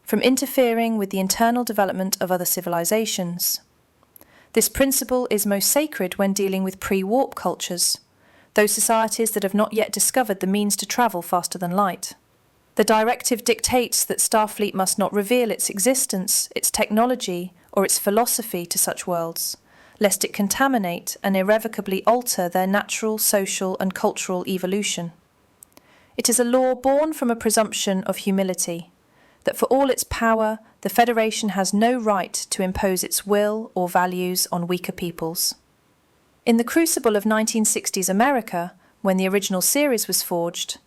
from interfering with the internal development of other civilizations. This principle is most sacred when dealing with pre-warp cultures, those societies that have not yet discovered the means to travel faster than light. The directive dictates that Starfleet must not reveal its existence, its technology, or its philosophy to such worlds, lest it contaminate and irrevocably alter their natural, social, and cultural evolution. It is a law born from a presumption of humility, that for all its power, the Federation has no right to impose its will or values on weaker peoples. In the crucible of 1960s America, when the original series was forged,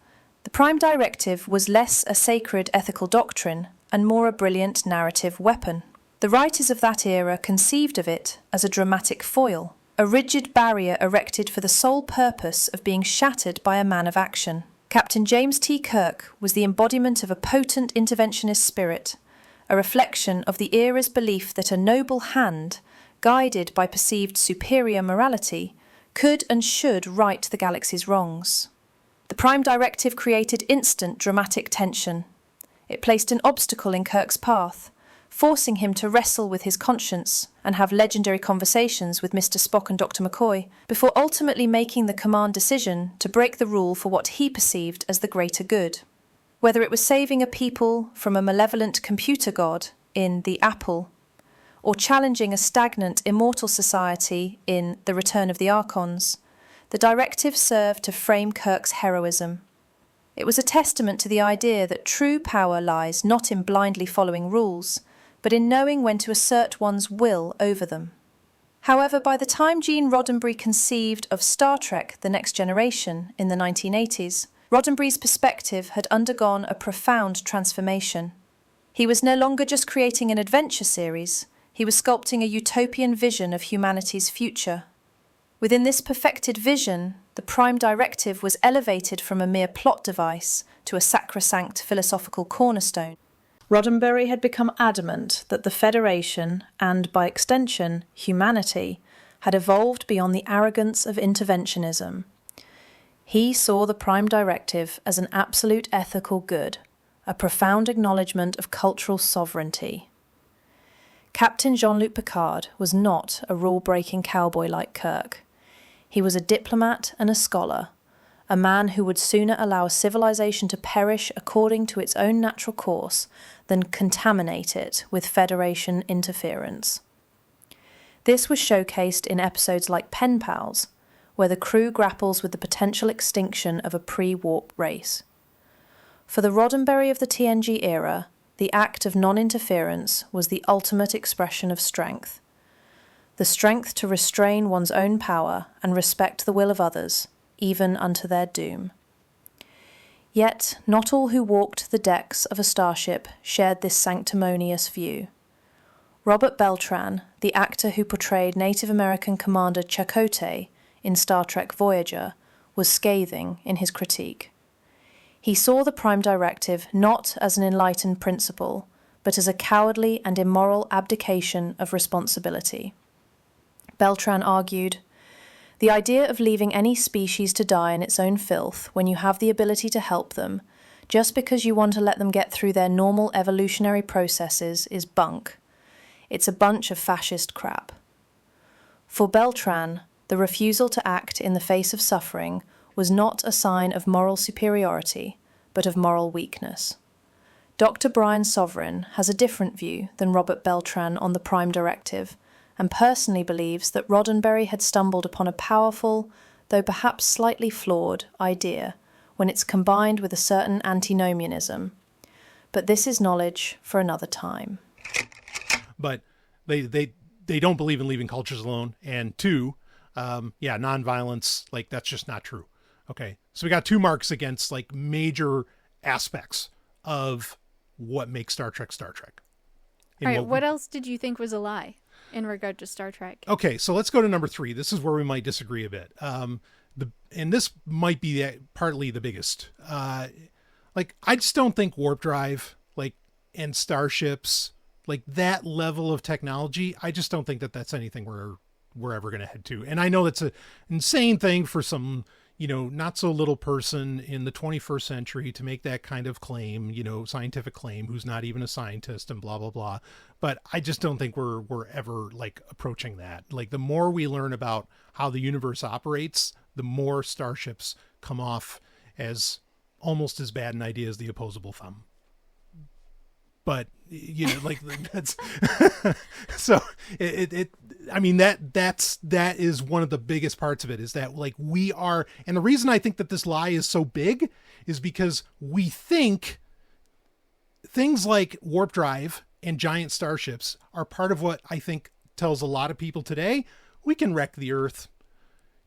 the Prime Directive was less a sacred ethical doctrine and more a brilliant narrative weapon. The writers of that era conceived of it as a dramatic foil, a rigid barrier erected for the sole purpose of being shattered by a man of action. Captain James T. Kirk was the embodiment of a potent interventionist spirit, a reflection of the era's belief that a noble hand, guided by perceived superior morality, could and should right the galaxy's wrongs. The Prime Directive created instant dramatic tension. It placed an obstacle in Kirk's path, forcing him to wrestle with his conscience and have legendary conversations with Mr. Spock and Dr. McCoy, before ultimately making the command decision to break the rule for what he perceived as the greater good. Whether it was saving a people from a malevolent computer god in The Apple, or challenging a stagnant immortal society in The Return of the Archons, the directive served to frame Kirk's heroism. It was a testament to the idea that true power lies not in blindly following rules, but in knowing when to assert one's will over them. However, by the time Gene Roddenberry conceived of Star Trek: The Next Generation in the 1980s, Roddenberry's perspective had undergone a profound transformation. He was no longer just creating an adventure series, he was sculpting a utopian vision of humanity's future Within this perfected vision, the Prime Directive was elevated from a mere plot device to a sacrosanct philosophical cornerstone. Roddenberry had become adamant that the Federation, and by extension, humanity, had evolved beyond the arrogance of interventionism. He saw the Prime Directive as an absolute ethical good, a profound acknowledgement of cultural sovereignty. Captain Jean-Luc Picard was not a rule-breaking cowboy like Kirk. He was a diplomat and a scholar, a man who would sooner allow a civilization to perish according to its own natural course than contaminate it with Federation interference. This was showcased in episodes like Pen Pals, where the crew grapples with the potential extinction of a pre-warp race. For the Roddenberry of the TNG era, the act of non-interference was the ultimate expression of strength. The strength to restrain one's own power and respect the will of others, even unto their doom. Yet not all who walked the decks of a starship shared this sanctimonious view. Robert Beltran, the actor who portrayed Native American Commander Chakotay in Star Trek Voyager, was scathing in his critique. He saw the Prime Directive not as an enlightened principle, but as a cowardly and immoral abdication of responsibility. Beltran argued, "The idea of leaving any species to die in its own filth when you have the ability to help them, just because you want to let them get through their normal evolutionary processes, is bunk. It's a bunch of fascist crap." For Beltran, the refusal to act in the face of suffering was not a sign of moral superiority, but of moral weakness. Dr. Brian Sovryn has a different view than Robert Beltran on the Prime Directive, and personally believes that Roddenberry had stumbled upon a powerful, though perhaps slightly flawed, idea when it's combined with a certain antinomianism. But this is knowledge for another time. But they don't believe in leaving cultures alone. And two, nonviolence, like, that's just not true. Okay, so we got 2 marks against, like, major aspects of what makes Star Trek Star Trek. All right, what else did you think was a lie in regard to Star Trek? Okay, so let's go to number 3. This is where we might disagree a bit. And this might be partly the biggest. I just don't think warp drive, and starships, that level of technology, I just don't think that that's anything we're ever going to head to. And I know that's an insane thing for some, not so little person in the 21st century to make that kind of claim, scientific claim, who's not even a scientist and blah, blah, blah. But I just don't think we're ever approaching that. The more we learn about how the universe operates, the more starships come off as almost as bad an idea as the opposable thumb. But that's so that is one of the biggest parts of it, is that we are, and the reason I think that this lie is so big is because we think things like warp drive and giant starships are part of what I think tells a lot of people today, we can wreck the Earth.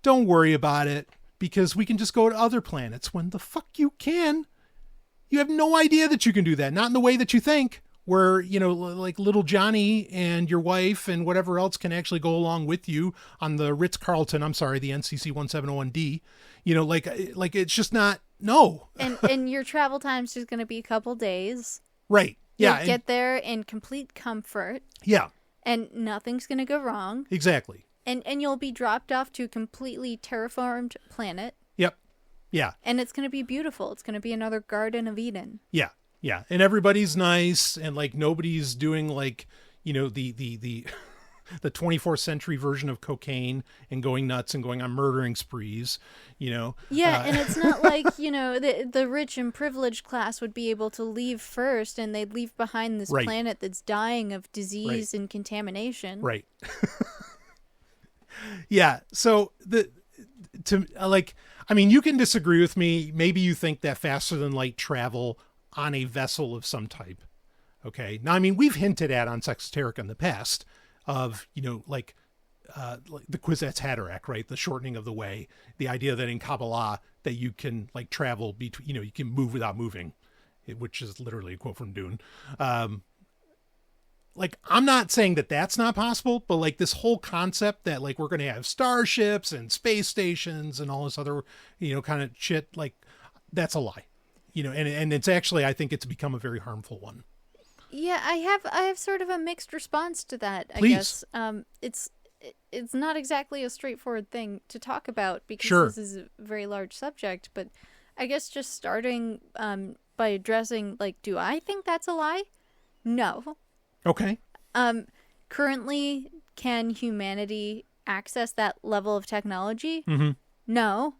Don't worry about it, because we can just go to other planets, when the fuck you can. You have no idea that you can do that. Not in the way that you think, where, little Johnny and your wife and whatever else can actually go along with you on the the NCC 1701D. It's just not, no. And your travel time's just going to be a couple days. Right. Yeah. You'll get there in complete comfort. Yeah. And nothing's going to go wrong. Exactly. And you'll be dropped off to a completely terraformed planet. Yep. Yeah. And it's going to be beautiful. It's going to be another Garden of Eden. Yeah. Yeah. And everybody's nice, and nobody's doing the 24th century version of cocaine and going nuts and going on murdering sprees, Yeah, and it's not like, the rich and privileged class would be able to leave first, and they'd leave behind this right. planet that's dying of disease right. and contamination. Right. Yeah. So you can disagree with me. Maybe you think that faster than light travel on a vessel of some type. Okay. Now, we've hinted at on Sexoterica in the past of, the Kwisatz Haderach, right? The shortening of the way, the idea that in Kabbalah that you can travel between, you can move without moving, which is literally a quote from Dune. like, I'm not saying that that's not possible, but like this whole concept that like we're going to have starships and space stations and all this other, kind of shit, like that's a lie, and it's actually, I think it's become a very harmful one. Yeah, I have sort of a mixed response to that, I Please. guess. It's not exactly a straightforward thing to talk about because Sure. this is a very large subject, but I guess just starting by addressing, like, do I think that's a lie? No. Okay. Currently, can humanity access that level of technology? Mm-hmm. No.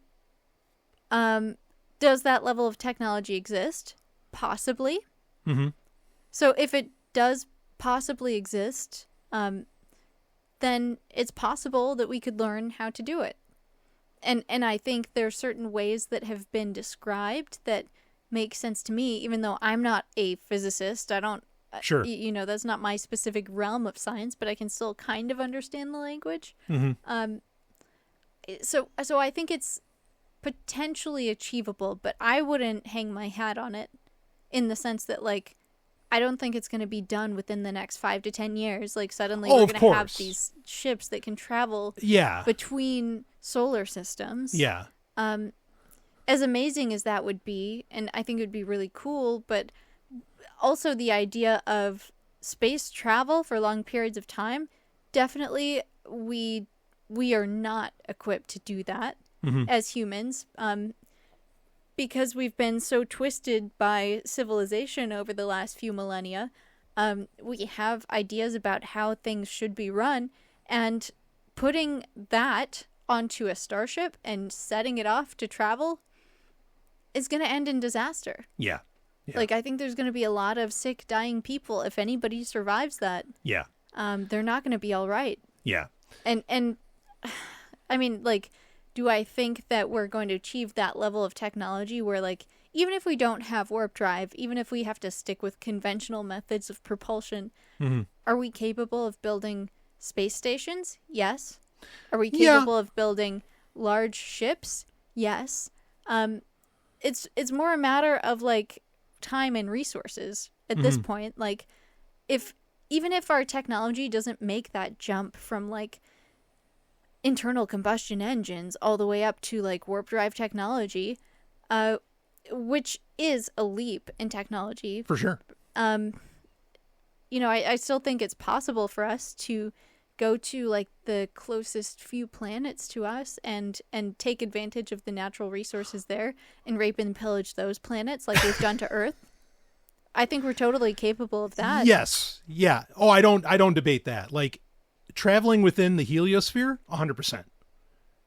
Does that level of technology exist? Possibly. Mm-hmm. So if it does possibly exist, then it's possible that we could learn how to do it. And I think there are certain ways that have been described that make sense to me, even though I'm not a physicist. I don't, Sure. That's not my specific realm of science, but I can still kind of understand the language. Mm-hmm. So I think it's potentially achievable, but I wouldn't hang my hat on it in the sense that, like, I don't think it's going to be done within the next 5 to 10 years. Like, suddenly we're going to have these ships that can travel between solar systems. Yeah. As amazing as that would be, and I think it would be really cool, but also the idea of space travel for long periods of time, definitely we are not equipped to do that as humans. Because we've been so twisted by civilization over the last few millennia, we have ideas about how things should be run, and putting that onto a starship and setting it off to travel is going to end in disaster. Yeah. Like, I think there's going to be a lot of sick, dying people. If anybody survives that, Yeah. They're not going to be all right. Yeah. And I mean, like, do I think that we're going to achieve that level of technology where, like, even if we don't have warp drive, even if we have to stick with conventional methods of propulsion, are we capable of building space stations? Yes. Are we capable of building large ships? Yes. It's more a matter of, like, time and resources at this point. Like, even if our technology doesn't make that jump from, like, internal combustion engines all the way up to, like, warp drive technology, which is a leap in technology. For sure. I still think it's possible for us to go to, like, the closest few planets to us and take advantage of the natural resources there and rape and pillage those planets like we've done to Earth. I think we're totally capable of that. Yes. Yeah. Oh, I don't debate that. Like, traveling within the heliosphere, 100%.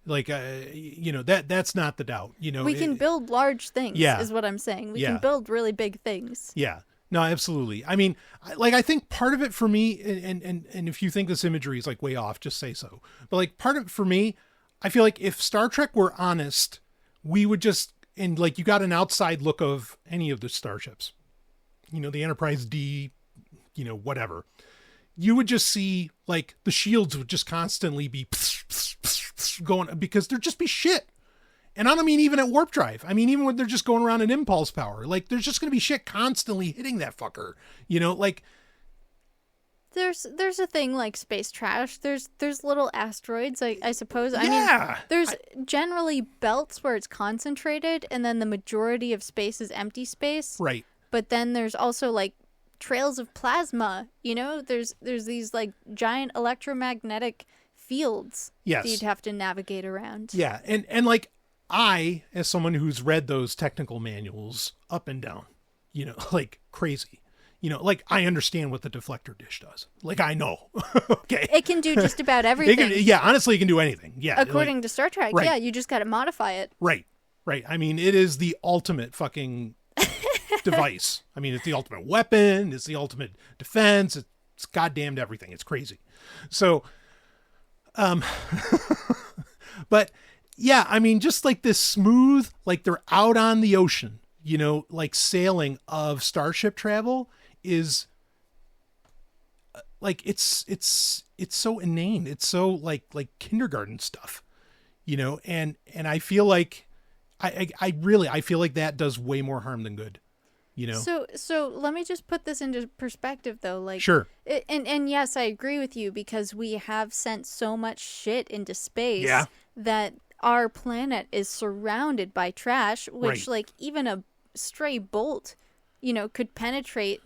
Like, that's not the doubt. We can build large things, is what I'm saying. We can build really big things. Yeah. No, absolutely. I mean, I think part of it for me, and if you think this imagery is, like, way off, just say so. But, like, part of it for me, I feel like if Star Trek were honest, we would just, and, like, you got an outside look of any of the starships, the Enterprise D, whatever. You would just see, like, the shields would just constantly be going, because there'd just be shit. And I don't mean even at warp drive. I mean, even when they're just going around at impulse power, like, there's just going to be shit constantly hitting that fucker, like. There's a thing like space trash. There's little asteroids, I suppose. I mean, there's generally belts where it's concentrated, and then the majority of space is empty space. Right. But then there's also, like, trails of plasma, there's these, like, giant electromagnetic fields that you'd have to navigate around. Yeah. And like, I, as someone who's read those technical manuals up and down, like crazy, like, I understand what the deflector dish does. Like, I know. Okay. It can do just about everything. Honestly, it can do anything. Yeah. According to Star Trek. Right. Yeah. You just got to modify it. Right. I mean, it is the ultimate fucking device. I mean, it's the ultimate weapon. It's the ultimate defense. It's goddamned everything. It's crazy. So, but yeah, I mean, just like this smooth, like, they're out on the ocean, like, sailing of starship travel is, like, it's so inane. It's so like kindergarten stuff, and I feel like I feel like that does way more harm than good. you know? So let me just put this into perspective, though. Like, Sure. And yes, I agree with you, because we have sent so much shit into space that our planet is surrounded by trash, which, like, even a stray bolt, you know, could penetrate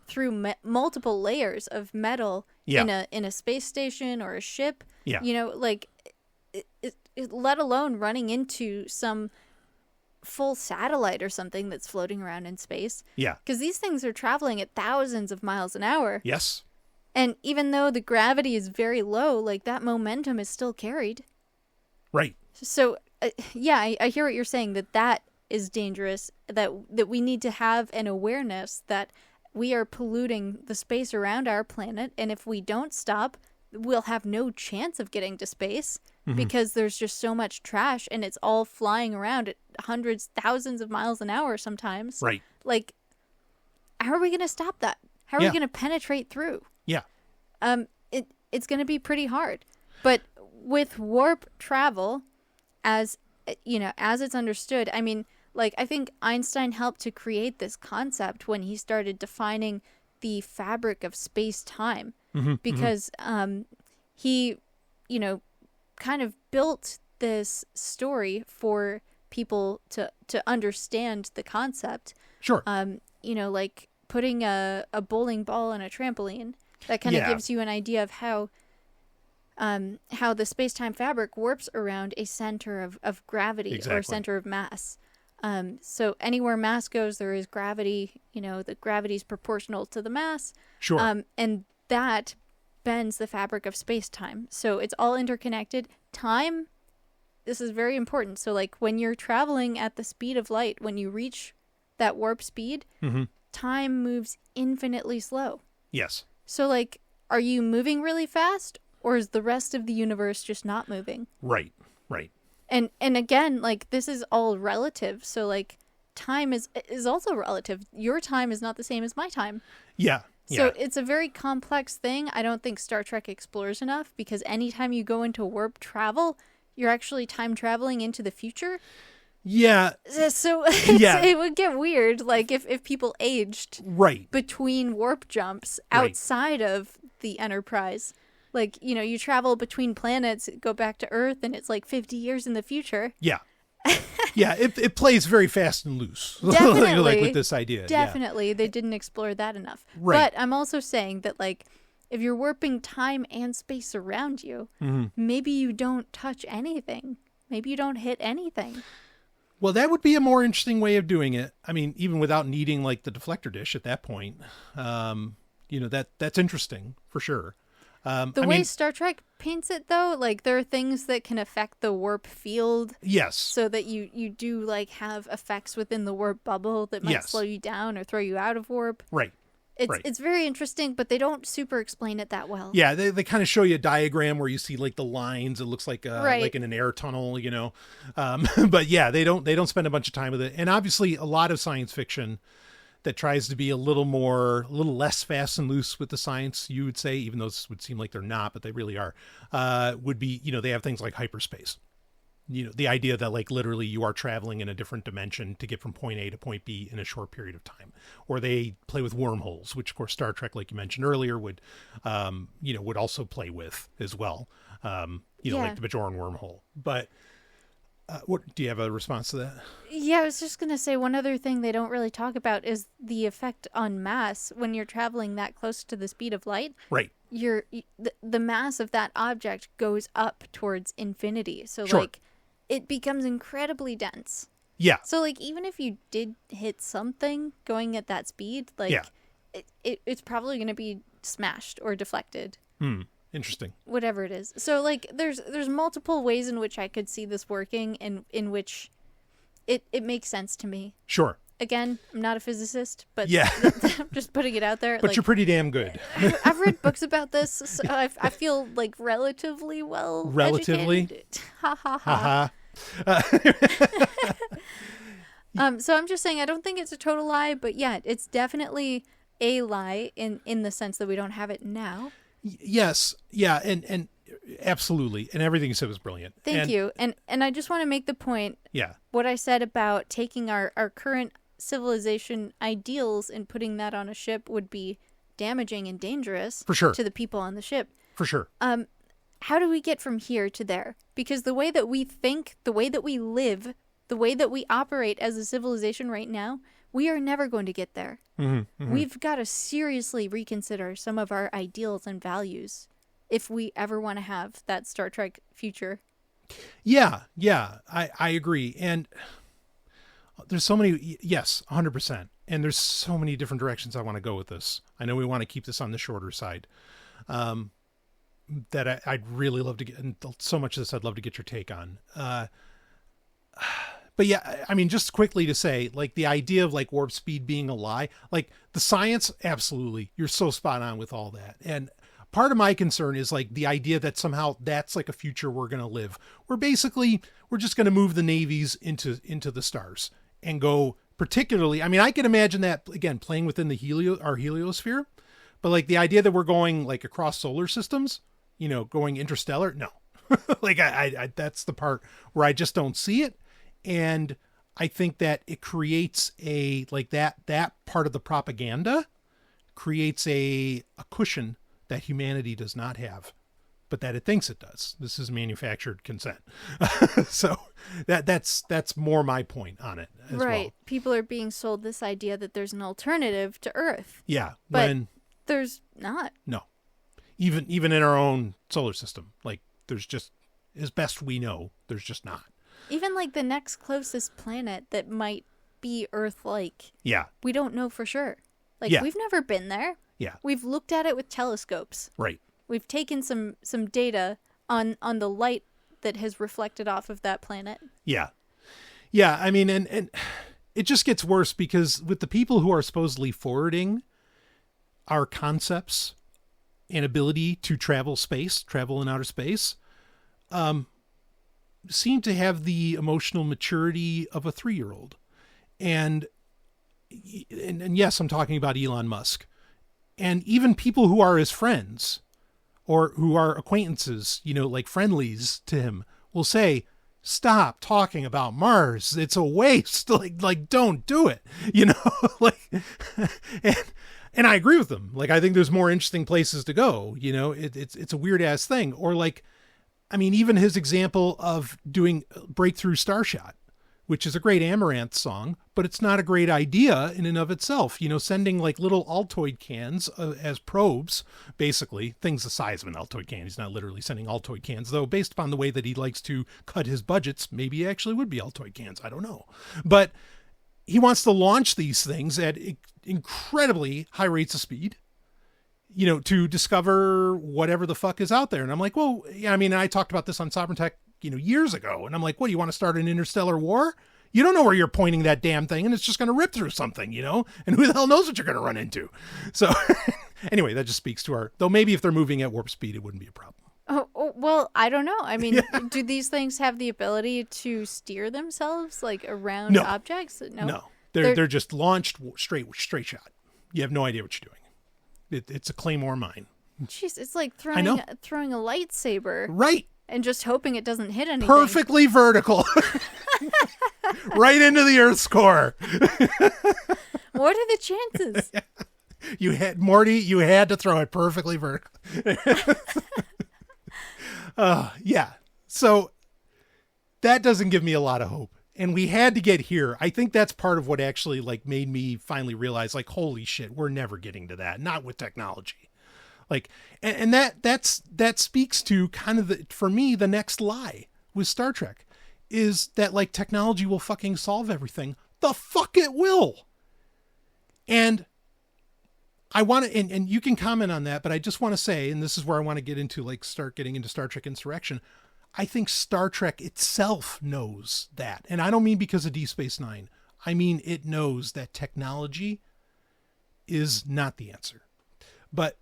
through multiple layers of metal in a space station or a ship. Yeah. You know, like, let alone running into some full satellite or something that's floating around in space. Yeah. Because these things are traveling at thousands of miles an hour. Yes. And even though the gravity is very low, like, that momentum is still carried. Right. So, I hear what you're saying, that is dangerous, that we need to have an awareness that we are polluting the space around our planet, and if we don't stop, we'll have no chance of getting to space. Because there's just so much trash, and it's all flying around at hundreds, thousands of miles an hour sometimes. Right. Like, how are we going to stop that? How are we going to penetrate through? Yeah. It's going to be pretty hard. But with warp travel, as you know, as it's understood, I mean, like, I think Einstein helped to create this concept when he started defining the fabric of space-time. Because he, you know, kind of built this story for people to understand the concept. Sure. You know, like putting a bowling ball on a trampoline. That kind of gives you an idea of how the space-time fabric warps around a center of gravity or center of mass. So anywhere mass goes, there is gravity. You know, the gravity is proportional to the mass. Sure. And that bends the fabric of space-time. So it's all interconnected. Time, this is very important. So, like, when you're traveling at the speed of light, when you reach that warp speed, time moves infinitely slow. Yes. So, like, are you moving really fast, or is the rest of the universe just not moving? Right. Right. And again, like, this is all relative. So, like, time is also relative. Your time is not the same as my time. Yeah. So it's a very complex thing. I don't think Star Trek explores enough, because anytime you go into warp travel, you're actually time traveling into the future. Yeah. So it would get weird, like, if people aged between warp jumps outside of the Enterprise. Like, you know, you travel between planets, go back to Earth, and it's like 50 years in the future. Yeah. Yeah, it plays very fast and loose. Definitely. Like with this idea. Definitely. Yeah. They didn't explore that enough. Right. But I'm also saying that, like, if you're warping time and space around you, maybe you don't touch anything. Maybe you don't hit anything. Well, that would be a more interesting way of doing it. I mean, even without needing, like, the deflector dish at that point. You know, that's interesting for sure. The way Star Trek paints it, though, like, there are things that can affect the warp field. Yes. So that you do, like, have effects within the warp bubble that might slow you down or throw you out of warp. Right. It's very interesting, but they don't super explain it that well. Yeah, they kind of show you a diagram where you see, like, the lines. It looks like like in an air tunnel, you know. But yeah, they don't spend a bunch of time with it. And obviously, a lot of science fiction that tries to be a little less fast and loose with the science, you would say, even though this would seem like they're not, but they really are, would be, you know, they have things like hyperspace. You know, the idea that, like, literally you are traveling in a different dimension to get from point A to point B in a short period of time. Or they play with wormholes, which, of course, Star Trek, like you mentioned earlier, would also play with as well. You know, like the Bajoran wormhole. But what do you have a response to that? Yeah, I was just going to say one other thing they don't really talk about is the effect on mass when you're traveling that close to the speed of light. Right. The mass of that object goes up towards infinity. So, like, it becomes incredibly dense. Yeah. So, like, even if you did hit something going at that speed, like, it's probably going to be smashed or deflected. Interesting. Whatever it is. So, like, there's multiple ways in which I could see this working, and in which it makes sense to me. Sure. Again, I'm not a physicist, but I'm just putting it out there. But, like, you're pretty damn good. I've read books about this, so I feel, like, relatively well educated. Ha ha ha. So I'm just saying, I don't think it's a total lie, but yeah, it's definitely a lie in the sense that we don't have it now. Yes. Yeah. And absolutely. And everything you said was brilliant. Thank you. And I just want to make the point. Yeah. What I said about taking our current civilization ideals and putting that on a ship would be damaging and dangerous For sure. to the people on the ship. For sure. How do we get from here to there? Because the way that we think, the way that we live, the way that we operate as a civilization right now, we are never going to get there. We've got to seriously reconsider some of our ideals and values if we ever want to have that Star Trek future. Yeah, I agree. And there's so many, yes, 100%. And there's so many different directions I want to go with this. I know we want to keep this on the shorter side. That I'd really love to get, and so much of this I'd love to get your take on. But yeah, I mean, just quickly to say, like, the idea of like warp speed being a lie, like the science, absolutely. You're so spot on with all that. And part of my concern is like the idea that somehow that's like a future we're going to live. We're just going to move the navies into the stars and go particularly. I mean, I can imagine that, again, playing within the our heliosphere, but like the idea that we're going like across solar systems, you know, going interstellar. No, like I that's the part where I just don't see it. And I think that it creates a, like that part of the propaganda creates a cushion that humanity does not have, but that it thinks it does. This is manufactured consent. So that's more my point on it as right. well. People are being sold this idea that there's an alternative to Earth. Yeah. But when there's not. No, even in our own solar system, like there's just, as best we know, there's just not. Even like the next closest planet that might be Earth-like. Yeah. We don't know for sure. Like, Yeah. we've never been there. Yeah. We've looked at it with telescopes. Right. We've taken some data on the light that has reflected off of that planet. Yeah. Yeah. I mean, and it just gets worse because with the people who are supposedly forwarding our concepts and ability to travel in outer space, seem to have the emotional maturity of a 3-year-old. And yes, I'm talking about Elon Musk. And even people who are his friends or who are acquaintances, you know, like friendlies to him, will say, stop talking about Mars. It's a waste. Like don't do it. You know, like, and I agree with them. Like, I think there's more interesting places to go. You know, it's a weird ass thing. Or like, I mean, even his example of doing Breakthrough Starshot, which is a great Amaranth song, but it's not a great idea in and of itself. You know, sending like little Altoid cans as probes, basically, things the size of an Altoid can. He's not literally sending Altoid cans, though, based upon the way that he likes to cut his budgets, maybe it actually would be Altoid cans. I don't know. But he wants to launch these things at incredibly high rates of speed, you know, to discover whatever the fuck is out there. And I'm like, well, yeah, I mean, I talked about this on Sovereign Tech, you know, years ago. And I'm like, what, do you want to start an interstellar war? You don't know where you're pointing that damn thing, and it's just going to rip through something, you know, and who the hell knows what you're going to run into. So anyway, that just speaks to though maybe if they're moving at warp speed, it wouldn't be a problem. Oh, well, I don't know. I mean, do these things have the ability to steer themselves like around objects? No, they're just launched straight shot. You have no idea what you're doing. It's a Claymore mine. Jeez, it's like throwing a lightsaber. Right. And just hoping it doesn't hit anything. Perfectly vertical. Right into the Earth's core. What are the chances? You had to throw it perfectly vertical. Yeah. So that doesn't give me a lot of hope. And we had to get here. I think that's part of what actually like made me finally realize, like, holy shit, we're never getting to that. Not with technology. Like, and that speaks to kind of for me, the next lie with Star Trek is that like technology will fucking solve everything. The fuck it will. And I want to, and you can comment on that, but I just want to say, and this is where I want to get into, like, start getting into Star Trek Insurrection. I think Star Trek itself knows that. And I don't mean because of Deep Space Nine. I mean, it knows that technology is not the answer. But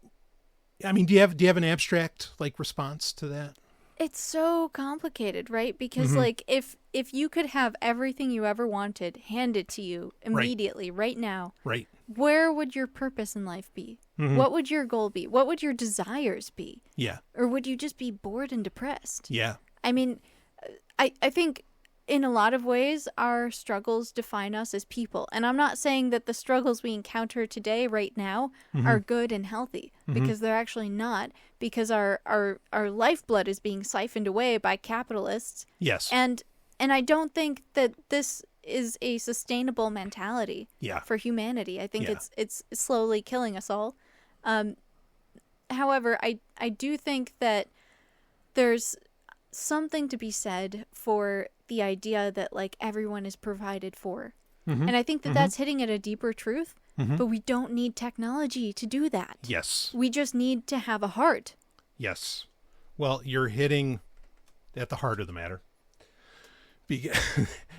I mean, do you have an abstract like response to that? It's so complicated, right? Because like if you could have everything you ever wanted handed to you immediately, right now, right, where would your purpose in life be? What would your goal be? What would your desires be? Yeah. Or would you just be bored and depressed? Yeah. I mean, I think in a lot of ways, our struggles define us as people. And I'm not saying that the struggles we encounter today, right now, are good and healthy, because they're actually not, because our lifeblood is being siphoned away by capitalists. Yes. And I don't think that this is a sustainable mentality for humanity. I think it's slowly killing us all. However, I do think that there's something to be said for the idea that like everyone is provided for. And I think that that's hitting at a deeper truth, but we don't need technology to do that. Yes. We just need to have a heart. Yes. Well, you're hitting at the heart of the matter.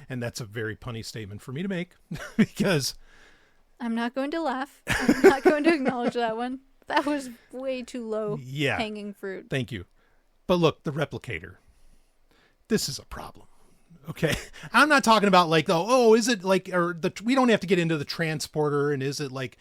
And that's a very punny statement for me to make because I'm not going to laugh. I'm not going to acknowledge that one. That was way too low hanging fruit. Thank you. But look, the replicator. This is a problem. Okay. I'm not talking about like, is it like, we don't have to get into the transporter and is it like,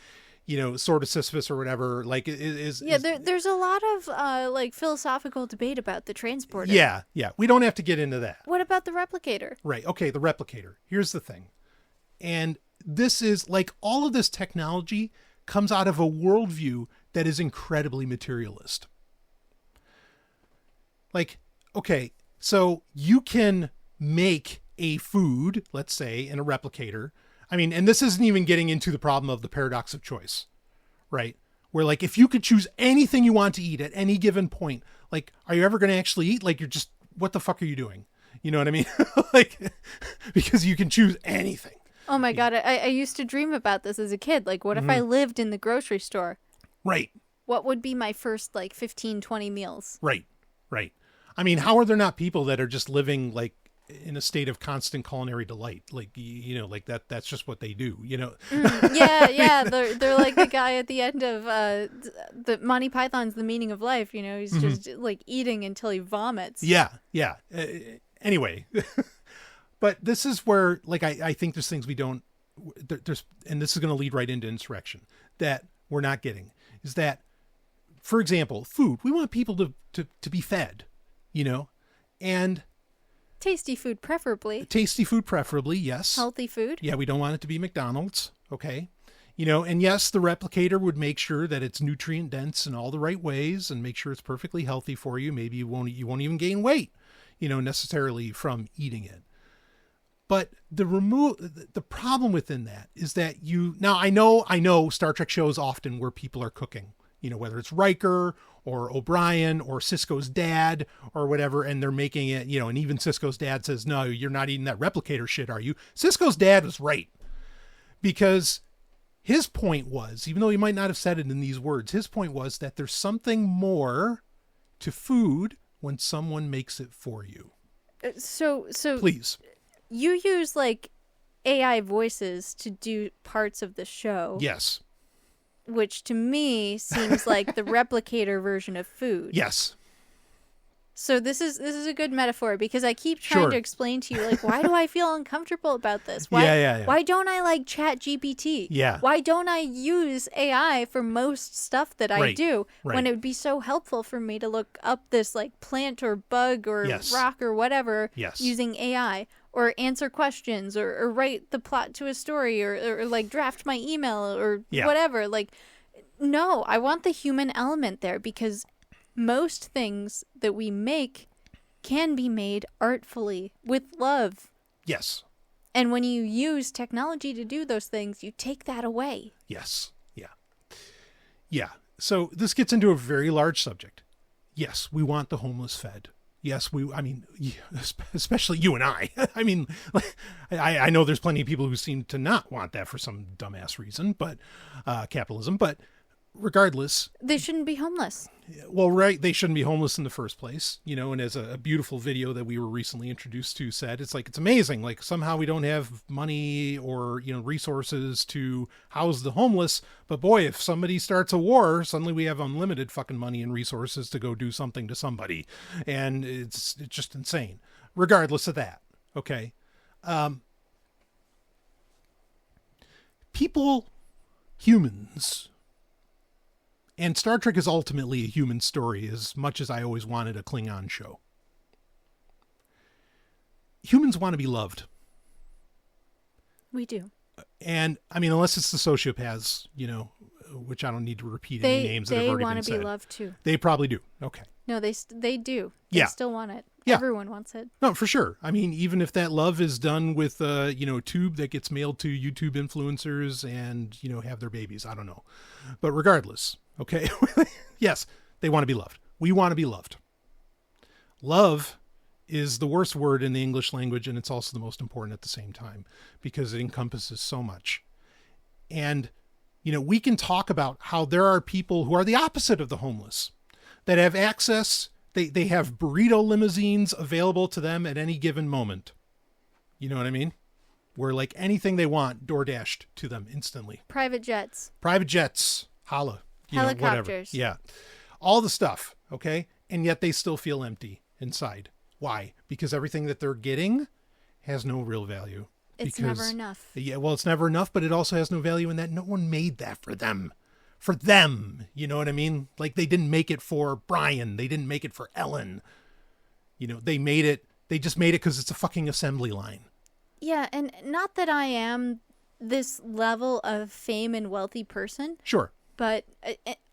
sort of Sisyphus or whatever. Like there's a lot of like philosophical debate about the transporter. Yeah. We don't have to get into that. What about the replicator? Right. Okay. The replicator. Here's the thing. And this is like all of this technology comes out of a worldview that is incredibly materialist. Like, okay, so you can make a food, let's say, in a replicator. I mean, and this isn't even getting into the problem of the paradox of choice, right? Where like, if you could choose anything you want to eat at any given point, like, are you ever going to actually eat? Like, you're just, what the fuck are you doing? You know what I mean? Like, because you can choose anything. Oh my God. I used to dream about this as a kid. Like, what if I lived in the grocery store? Right. What would be my first like 15, 20 meals? Right. I mean, how are there not people that are just living like in a state of constant culinary delight? Like, like that's just what they do, Yeah. They're like the guy at the end of the Monty Python's The Meaning of Life. He's just like eating until he vomits. Yeah. Anyway, but this is where like, I think there's things we don't, there's, and this is going to lead right into insurrection that we're not getting is that, for example, food, we want people to be fed, and tasty food preferably, yes. Healthy food. Yeah. We don't want it to be McDonald's. Okay. And yes, the replicator would make sure that it's nutrient dense in all the right ways and make sure it's perfectly healthy for you. Maybe you won't even gain weight, necessarily from eating it. But the problem within that is that now I know Star Trek shows often where people are cooking, whether it's Riker or O'Brien or Sisko's dad or whatever, and they're making it, and even Sisko's dad says, no, you're not eating that replicator shit, are you? Sisko's dad was right, because his point was, even though he might not have said it in these words, his point was that there's something more to food when someone makes it for you. So please. You use like AI voices to do parts of the show. Yes. Which to me seems like the replicator version of food. Yes. So this is a good metaphor, because I keep trying to explain to you, like, why do I feel uncomfortable about this? Why, Why don't I like Chat GPT? Yeah. Why don't I use AI for most stuff that I do when it would be so helpful for me to look up this like plant or bug or rock or whatever using AI, or answer questions or write the plot to a story or like draft my email or whatever. Like, no, I want the human element there, because most things that we make can be made artfully with love. Yes. And when you use technology to do those things, you take that away. Yes. Yeah. So this gets into a very large subject. Yes, we want the homeless fed. Yes, especially you and I. I mean, I know there's plenty of people who seem to not want that for some dumbass reason, but capitalism. But regardless, they shouldn't be homeless. Well, right. They shouldn't be homeless in the first place, and as a beautiful video that we were recently introduced to said, it's like, it's amazing. Like, somehow we don't have money or, resources to house the homeless. But boy, if somebody starts a war, suddenly we have unlimited fucking money and resources to go do something to somebody. And it's just insane. Regardless of that. Okay. Humans, and Star Trek is ultimately a human story, as much as I always wanted a Klingon show. humans want to be loved. We do. And I mean, unless it's the sociopaths, which I don't need to repeat any names that have already been said. They want to be loved too. They probably do. Okay. No, they do. Yeah. They still want it. Yeah. Everyone wants it. No, for sure. I mean, even if that love is done with, a tube that gets mailed to YouTube influencers and, have their babies. I don't know. But regardless, okay. Yes, they want to be loved. We want to be loved. Love is the worst word in the English language, and it's also the most important at the same time because it encompasses so much. And, we can talk about how there are people who are the opposite of the homeless that have access. They have burrito limousines available to them at any given moment. You know what I mean? Where like anything they want, door dashed to them instantly. Private jets. Holla. Helicopters. Whatever. Yeah. All the stuff. Okay. And yet they still feel empty inside. Why? Because everything that they're getting has no real value. It's never enough. Yeah. Well, it's never enough, but it also has no value in that no one made that for them. For them, you know what I mean? Like they didn't make it for Brian. They didn't make it for Ellen. They just made it because it's a fucking assembly line. Yeah, and not that I am this level of fame and wealthy person. Sure. But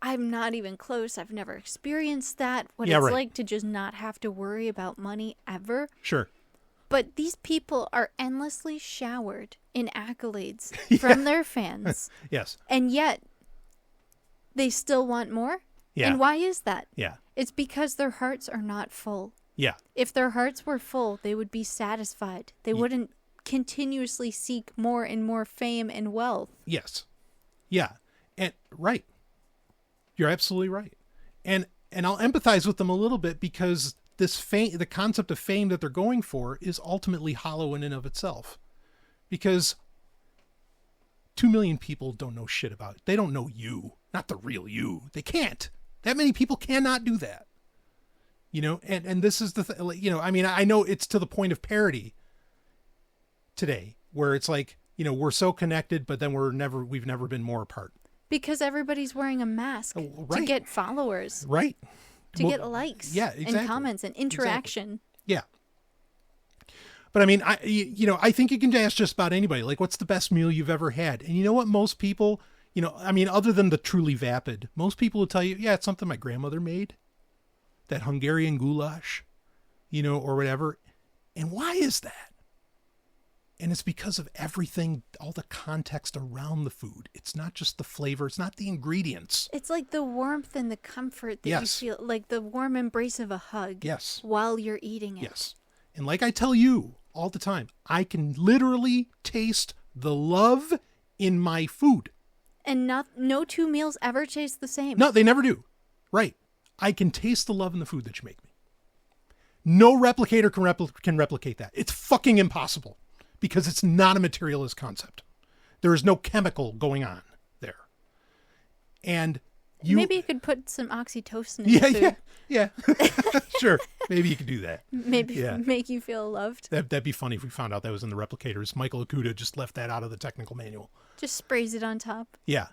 I'm not even close. I've never experienced that. What Yeah, it's right. like to just not have to worry about money ever. Sure. But these people are endlessly showered in accolades from their fans. Yes. And yet they still want more? Yeah. And why is that? Yeah. It's because their hearts are not full. Yeah. If their hearts were full, they would be satisfied. They wouldn't continuously seek more and more fame and wealth. Yes. Yeah. And right. You're absolutely right. And I'll empathize with them a little bit because this fame, the concept of fame that they're going for is ultimately hollow in and of itself. Because 2 million people don't know shit about it. They don't know you, not the real you. They can't. That many people cannot do that. And this is the I mean, I know it's to the point of parody today where it's like, we're so connected, but then we've never been more apart. Because everybody's wearing a mask Right. to get followers, Right. to get likes exactly. and comments and interaction. Exactly. Yeah. But I mean, I think you can ask just about anybody, like, what's the best meal you've ever had? And you know what? Most people, I mean, other than the truly vapid, most people will tell you, yeah, it's something my grandmother made. That Hungarian goulash, or whatever. And why is that? And it's because of everything, all the context around the food. It's not just the flavor. It's not the ingredients. It's like the warmth and the comfort that Yes. you feel, like the warm embrace of a hug. Yes. While you're eating it. Yes. And like I tell you all the time, I can literally taste the love in my food. And no two meals ever taste the same. No, they never do. Right. I can taste the love in the food that you make me. No replicator can replicate that. It's fucking impossible because it's not a materialist concept. There is no chemical going on there. And maybe you could put some oxytocin in food. Yeah. Sure. Maybe you could do that. Maybe make you feel loved. That'd be funny if we found out that was in the replicators. Michael Okuda just left that out of the technical manual. Just sprays it on top. Yeah.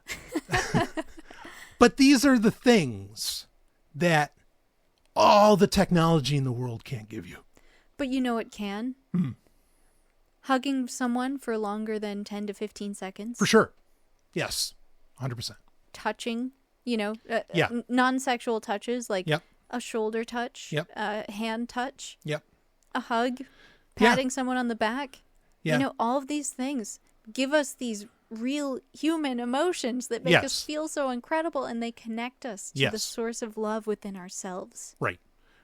But these are the things that all the technology in the world can't give you. But you know it can? Mm-hmm. Hugging someone for longer than 10 to 15 seconds. For sure. Yes. 100%. Touching, Yeah. non-sexual touches like Yep. a shoulder touch, Yep. a hand touch, Yep. a hug, patting someone on the back. Yeah. All of these things give us these real human emotions that make us feel so incredible, and they connect us to the source of love within ourselves. Right.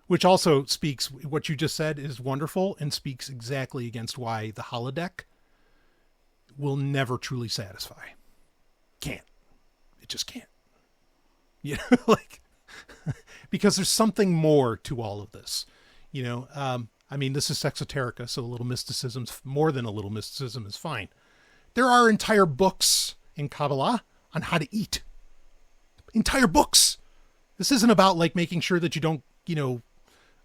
Which also speaks, what you just said is wonderful and speaks exactly against why the holodeck will never truly satisfy. Can't. It just can't. Because there's something more to all of this. I mean, this is Sexoterica, so a little mysticism's more than a little mysticism is fine. There are entire books in Kabbalah on how to eat. Entire books. This isn't about like making sure that you don't,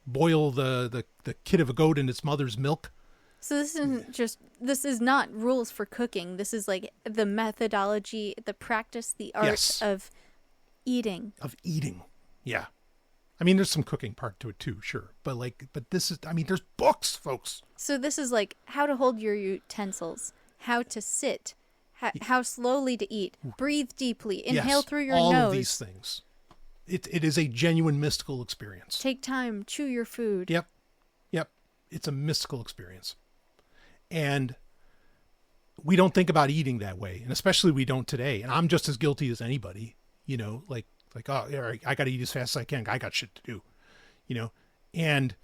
boil the kid of a goat in its mother's milk. So this is not rules for cooking. This is like the methodology, the practice, the art of eating. Of eating. Yeah. I mean, there's some cooking part to it too, sure. But this is, I mean, there's books, folks. So this is like how to hold your utensils, how to sit, how slowly to eat, breathe deeply, inhale Yes, through your all nose. of these things. It is a genuine mystical experience. Take time, chew your food. Yep. It's a mystical experience. And we don't think about eating that way. And especially we don't today. And I'm just as guilty as anybody, like, oh, yeah, I got to eat as fast as I can. I got shit to do, and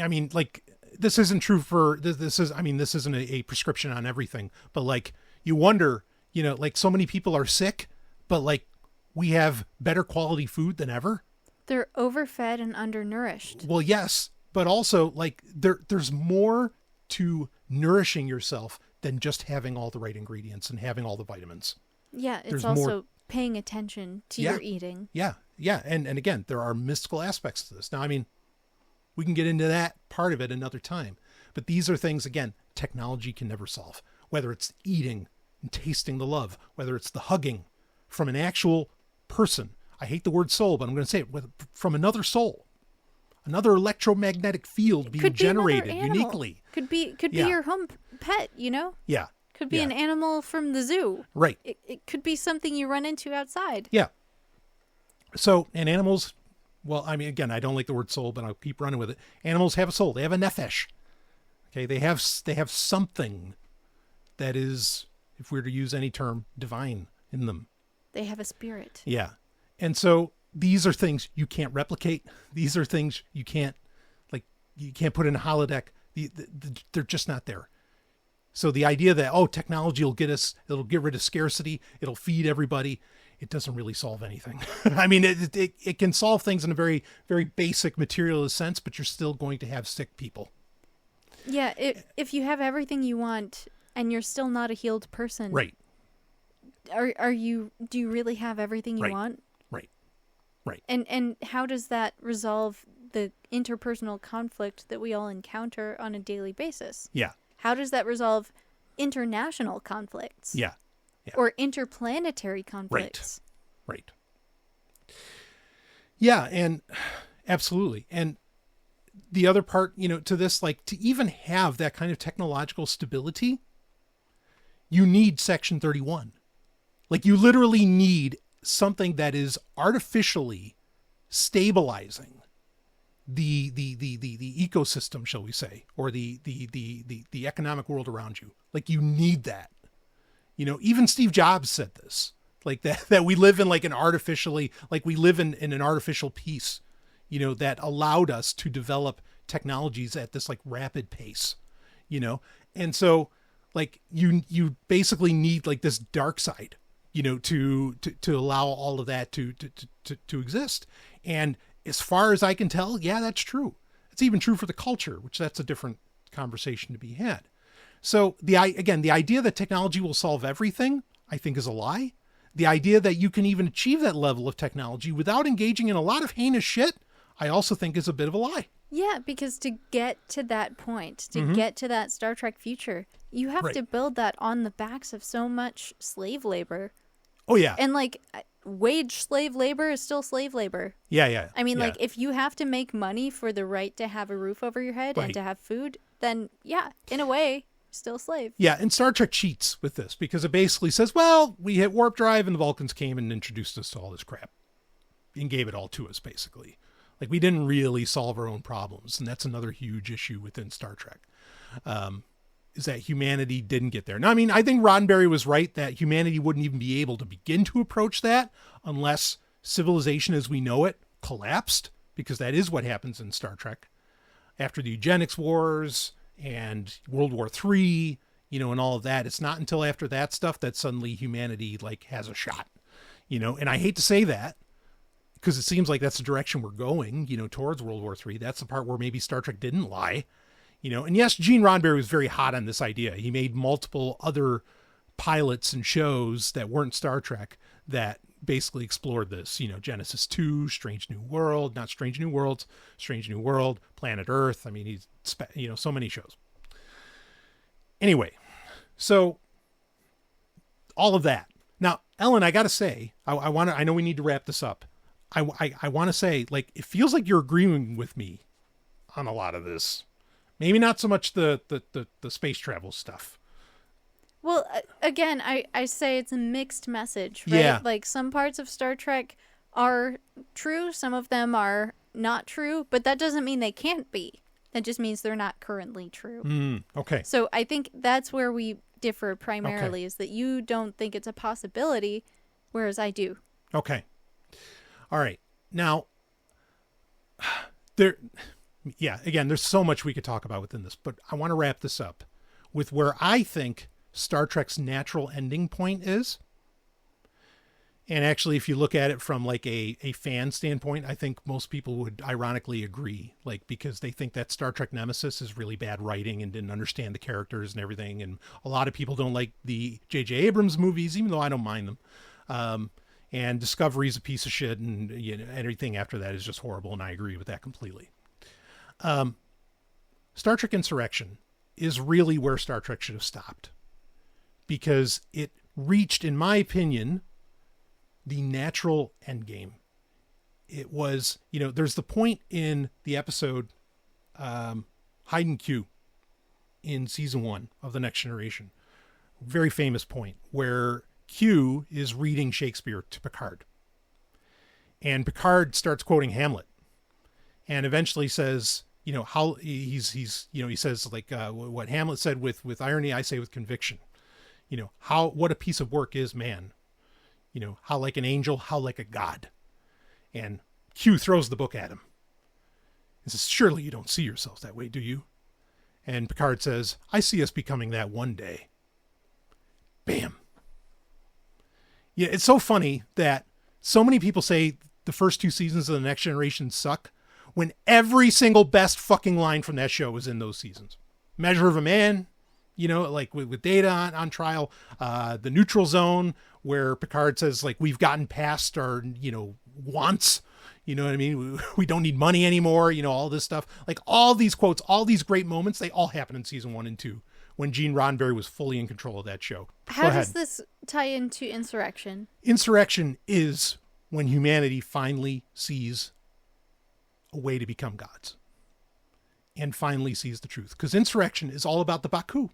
I mean, like, this isn't true for this isn't a prescription on everything, but like, you wonder, like, so many people are sick, but like, we have better quality food than ever. They're overfed and undernourished. Well, yes, but also like there's more to nourishing yourself than just having all the right ingredients and having all the vitamins. Yeah, it's There's also more. paying attention to your eating. Yeah. And again, there are mystical aspects to this. Now, I mean, we can get into that part of it another time, but these are things, again, technology can never solve. Whether it's eating and tasting the love, whether it's the hugging from an actual person. I hate the word soul, but I'm going to say it from another soul. Another electromagnetic field being generated uniquely. Could be your home pet, Yeah. Could be an animal from the zoo. Right. It could be something you run into outside. Yeah. So, and animals, well, I mean, again, I don't like the word soul, but I'll keep running with it. Animals have a soul. They have a nefesh. Okay. They have something that is, if we were to use any term, divine in them. They have a spirit. Yeah. And so these are things you can't replicate. These are things you can't put in a holodeck. They're just not there. So the idea that, technology will it'll get rid of scarcity, it'll feed everybody, it doesn't really solve anything. I mean, it can solve things in a very, very basic materialist sense, but you're still going to have sick people. Yeah, if you have everything you want and you're still not a healed person. Right. Do you really have everything you want? Right. And how does that resolve the interpersonal conflict that we all encounter on a daily basis? Yeah. How does that resolve international conflicts? Yeah. Or interplanetary conflicts? Right. Yeah, and absolutely. And the other part, to this, like, to even have that kind of technological stability, you need Section 31. Like, you literally need something that is artificially stabilizing the ecosystem, shall we say, or the economic world around you. Like, you need that. Even Steve Jobs said this, like that we live in like an artificially, like we live in an artificial peace, that allowed us to develop technologies at this like rapid pace, and so like you basically need like this dark side, to allow all of that to exist. And as far as I can tell, yeah, that's true. It's even true for the culture, which that's a different conversation to be had. So the idea that technology will solve everything, I think, is a lie. The idea that you can even achieve that level of technology without engaging in a lot of heinous shit, I also think is a bit of a lie. Yeah, because to get to that point, to get to that Star Trek future, you have to build that on the backs of so much slave labor. Oh, yeah. And like wage slave labor is still slave labor. Yeah. I mean, like if you have to make money for the right to have a roof over your head and to have food, then yeah, in a way, still slave. Yeah, and Star Trek cheats with this because it basically says, well, we hit warp drive and the Vulcans came and introduced us to all this crap and gave it all to us, basically. Like, we didn't really solve our own problems, and that's another huge issue within Star Trek, is that humanity didn't get there. Now, I mean, I think Roddenberry was right that humanity wouldn't even be able to begin to approach that unless civilization as we know it collapsed, because that is what happens in Star Trek. After the eugenics wars and World War III, and all of that, it's not until after that stuff that suddenly humanity, like, has a shot, and I hate to say that, because it seems like that's the direction we're going, towards World War III. That's the part where maybe Star Trek didn't lie, and yes, Gene Roddenberry was very hot on this idea. He made multiple other pilots and shows that weren't Star Trek that basically explored this, Genesis 2, Strange New World, not Strange New Worlds, Strange New World, Planet Earth. I mean, he's, so many shows. Anyway, so all of that. Now, Ellen, I got to say, I know we need to wrap this up. I want to say, like, it feels like you're agreeing with me on a lot of this. Maybe not so much the space travel stuff. Well, again, I say it's a mixed message, right? Yeah. Like, some parts of Star Trek are true, some of them are not true, but that doesn't mean they can't be. That just means they're not currently true. Okay. So I think that's where we differ primarily, is that you don't think it's a possibility, whereas I do. Okay. All right. Now, again, there's so much we could talk about within this, but I want to wrap this up with where I think Star Trek's natural ending point is. And actually, if you look at it from like a fan standpoint, I think most people would ironically agree, like, because they think that Star Trek Nemesis is really bad writing and didn't understand the characters and everything. And a lot of people don't like the J.J. Abrams movies, even though I don't mind them. And Discovery's a piece of shit, and everything after that is just horrible. And I agree with that completely. Star Trek Insurrection is really where Star Trek should have stopped, because it reached, in my opinion, the natural endgame. It was, there's the point in the episode Hide and Q in season 1 of The Next Generation. Very famous point where Q is reading Shakespeare to Picard. And Picard starts quoting Hamlet and eventually says, how he says, like, what Hamlet said with irony, I say with conviction. What a piece of work is man. How like an angel, how like a god. And Q throws the book at him and says, surely you don't see yourselves that way, do you? And Picard says, I see us becoming that one day. Bam. Yeah, it's so funny that so many people say the first 2 seasons of The Next Generation suck, when every single best fucking line from that show was in those seasons. Measure of a Man, like with Data on trial, the neutral zone, where Picard says, like, we've gotten past our, wants, you know what I mean? We don't need money anymore, all this stuff. Like, all these quotes, all these great moments, they all happen in season 1 and 2, when Gene Roddenberry was fully in control of that show. How does this tie into Insurrection? Insurrection is when humanity finally sees a way to become gods and finally sees the truth. Because Insurrection is all about the Baku.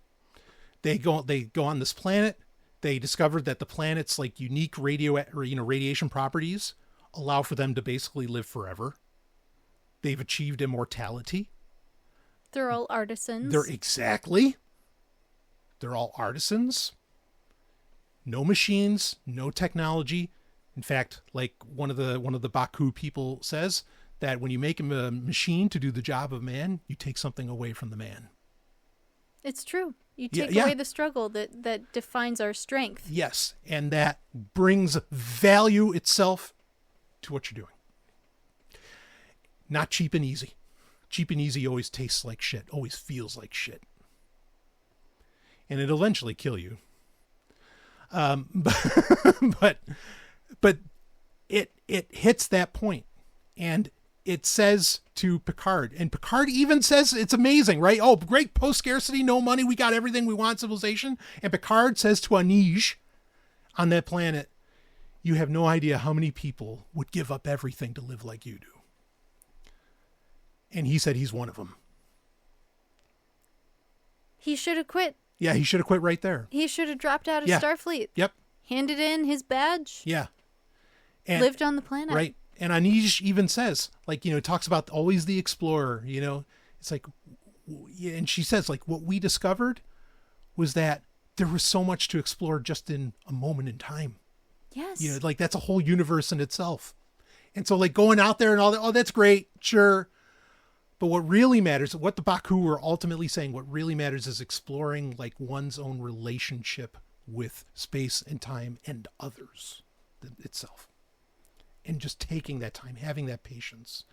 They go on this planet. They discovered that the planet's like unique radiation properties allow for them to basically live forever. They've achieved immortality. They're all artisans. They're all artisans. No machines, no technology. In fact, like one of the Baku people says, that when you make a machine to do the job of man, you take something away from the man. It's true. You take away the struggle that defines our strength. Yes, and that brings value itself to what you're doing. Not cheap and easy. Cheap and easy always tastes like shit, always feels like shit. And it'll eventually kill you. But it hits that point, and it says to Picard, and Picard even says, it's amazing, right? Oh, great post-scarcity, no money, we got everything we want, civilization. And Picard says to Anij on that planet, you have no idea how many people would give up everything to live like you do. And he said he's one of them. He should have quit. Yeah, he should have quit right there. He should have dropped out of Starfleet. Yep. Handed in his badge. Yeah. And lived on the planet. Right. And Anij even says, like, talks about always the explorer, it's like, and she says, like, what we discovered was that there was so much to explore just in a moment in time. Yes. Like, that's a whole universe in itself. And so, like, going out there and all that, oh, that's great. Sure. But what really matters, what the Baku were ultimately saying, what really matters is exploring, like, one's own relationship with space and time and others itself. And just taking that time, having that patience.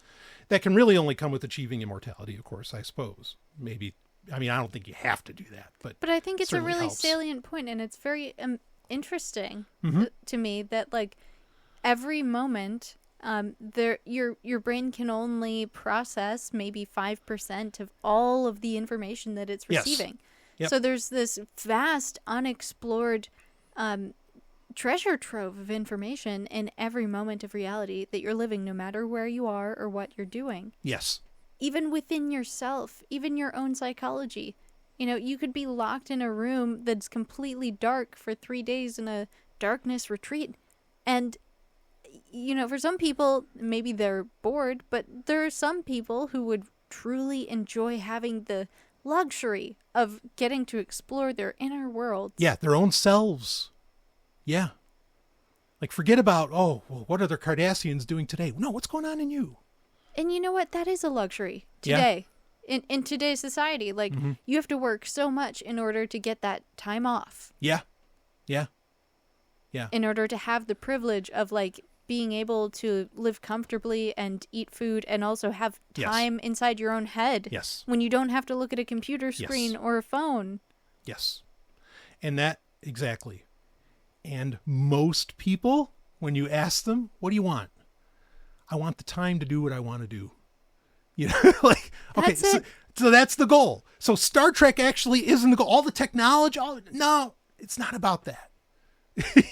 That can really only come with achieving immortality, of course, I suppose. Maybe, I don't think you have to do that. But I think it's a really helps. salient point, and it's very interesting to me that, like, every moment, your brain can only process maybe 5% of all of the information that it's receiving. Yep. So there's this vast, unexplored treasure trove of information in every moment of reality that you're living, no matter where you are or what you're doing. Yes. Even within yourself, even your own psychology. You know, you could be locked in a room that's completely dark for 3 days in a darkness retreat. And, you know, for some people, maybe they're bored, but there are some people who would truly enjoy having the luxury of getting to explore their inner world. Yeah, their own selves. Yeah. Like, forget about, oh, well, what are the Cardassians doing today? No, what's going on in you? And you know what? That is a luxury today. In today's society. Like, you have to work so much in order to get that time off. Yeah. Yeah. Yeah. In order to have the privilege of, like, being able to live comfortably and eat food and also have time inside your own head. Yes. When you don't have to look at a computer screen or a phone. Yes. And that, exactly. And most people, when you ask them, what do you want? I want the time to do what I want to do. You know, like, okay, so that's the goal. So Star Trek actually isn't the goal. All the technology, no, it's not about that.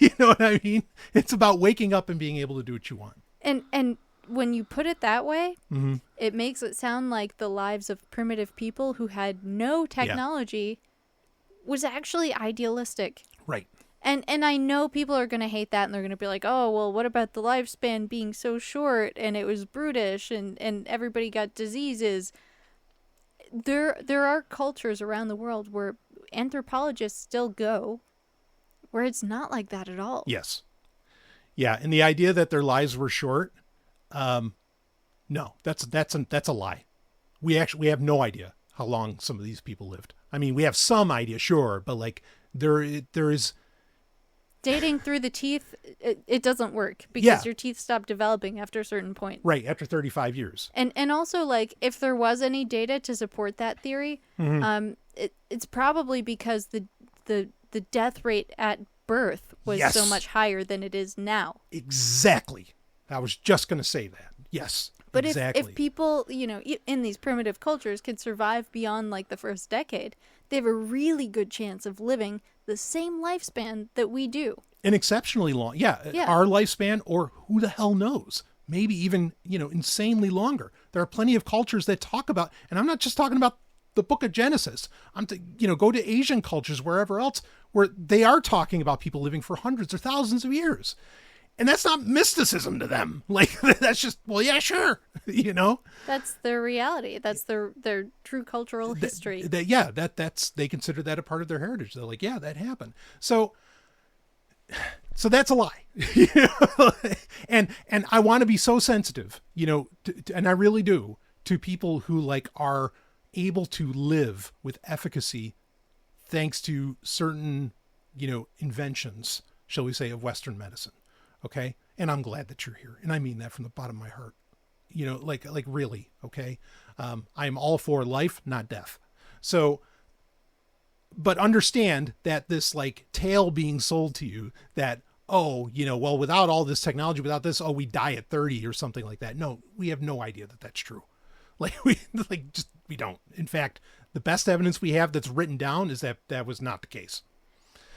You know what I mean? It's about waking up and being able to do what you want. And when you put it that way, it makes it sound like the lives of primitive people who had no technology was actually idealistic. Right. And I know people are going to hate that, and they're going to be like, oh, well, what about the lifespan being so short, and it was brutish, and everybody got diseases. There are cultures around the world where anthropologists still go where it's not like that at all. Yes. Yeah, and the idea that their lives were short, no, that's a lie. We have no idea how long some of these people lived. I mean, we have some idea, sure, but like there is dating through the teeth, it doesn't work because your teeth stop developing after a certain point. Right, after 35 years. And also, like, if there was any data to support that theory, it's probably because the death rate at birth was so much higher than it is now. Exactly. I was just going to say that. Yes. But exactly. if people, you know, in these primitive cultures could survive beyond like the first decade, they have a really good chance of living the same lifespan that we do. An exceptionally long. Yeah. Our lifespan, or who the hell knows, maybe even, you know, insanely longer. There are plenty of cultures that talk about, and I'm not just talking about the book of Genesis. Go to Asian cultures, wherever else, where they are talking about people living for hundreds or thousands of years. And that's not mysticism to them. Like, that's just, well, yeah, sure. You know, that's their reality. That's their true cultural history. That's they consider that a part of their heritage. They're like, yeah, that happened. So that's a lie. You know? and I want to be so sensitive, you know, and I really do, to people who like are able to live with efficacy thanks to certain, you know, inventions, shall we say, of Western medicine. Okay. And I'm glad that you're here. And I mean that from the bottom of my heart, you know, like really. Okay. I'm all for life, not death. So, but understand that this like tale being sold to you that, oh, you know, well, without all this technology, without this, oh, we die at 30 or something like that. No, we have no idea that that's true. Like we don't. In fact, the best evidence we have that's written down is that that was not the case.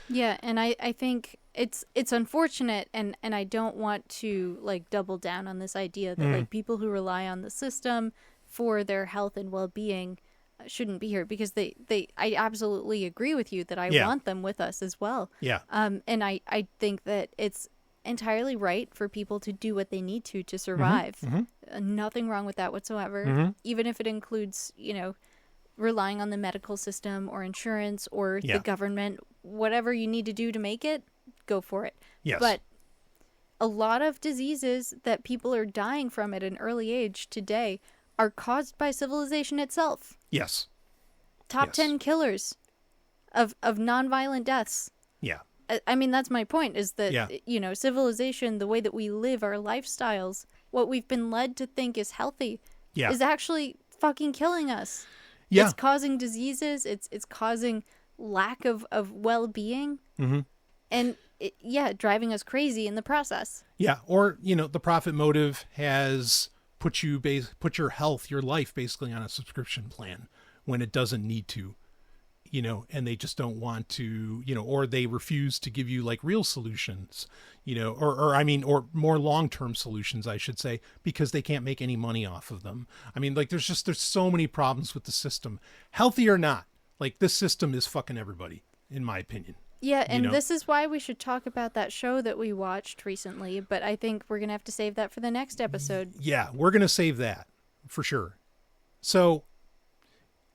Yeah, and I think it's unfortunate, and I don't want to like double down on this idea that like people who rely on the system for their health and well-being shouldn't be here, because I absolutely agree with you that I want them with us as well. Yeah. And I think that it's entirely right for people to do what they need to survive. Nothing wrong with that whatsoever, even if it includes, you know, relying on the medical system or insurance or the government. Whatever you need to do to make it, go for it. Yes. But a lot of diseases that people are dying from at an early age today are caused by civilization itself. Yes. Top 10 killers of nonviolent deaths. Yeah. I mean, that's my point, is that, you know, civilization, the way that we live our lifestyles, what we've been led to think is healthy, is actually fucking killing us. Yeah. It's causing diseases. It's causing lack of well-being. And, driving us crazy in the process. Yeah. Or, you know, the profit motive has put your health, your life basically on a subscription plan when it doesn't need to. and they just don't want to, or they refuse to give you like real solutions, or more long-term solutions, I should say, because they can't make any money off of them. I mean, like there's so many problems with the system, healthy or not. Like this system is fucking everybody, in my opinion. Yeah, and this is why we should talk about that show that we watched recently, but I think we're going to have to save that for the next episode. Yeah, we're going to save that for sure. So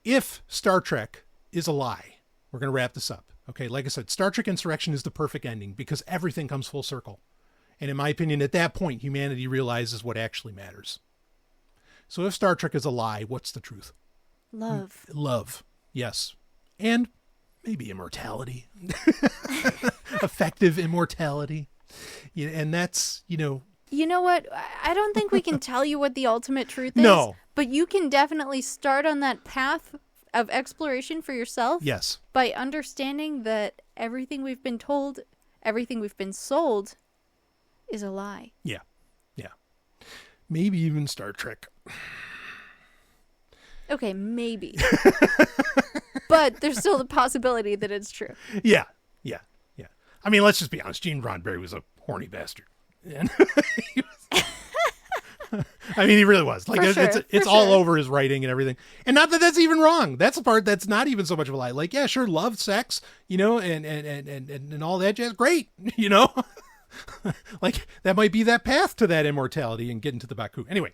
if Star Trek is a lie, we're going to wrap this up. Okay, like I said, Star Trek Insurrection is the perfect ending because everything comes full circle. And in my opinion, at that point, humanity realizes what actually matters. So if Star Trek is a lie, what's the truth? Love. Love, yes. And maybe immortality. Effective immortality. And that's, You know what? I don't think we can tell you what the ultimate truth is. No. But you can definitely start on that path of exploration for yourself. Yes. By understanding that everything we've been told, everything we've been sold is a lie. Yeah. Yeah. Maybe even Star Trek. Okay, maybe. But there's still the possibility that it's true. Yeah. Yeah. Yeah. I mean, let's just be honest. Gene Roddenberry was a horny bastard. And I mean, he really was. Like, it's all over his writing and everything. And not that that's even wrong. That's the part that's not even so much of a lie. Like, yeah, sure, love, sex, and all that jazz. Great, like, that might be that path to that immortality and getting to the Baku. Anyway.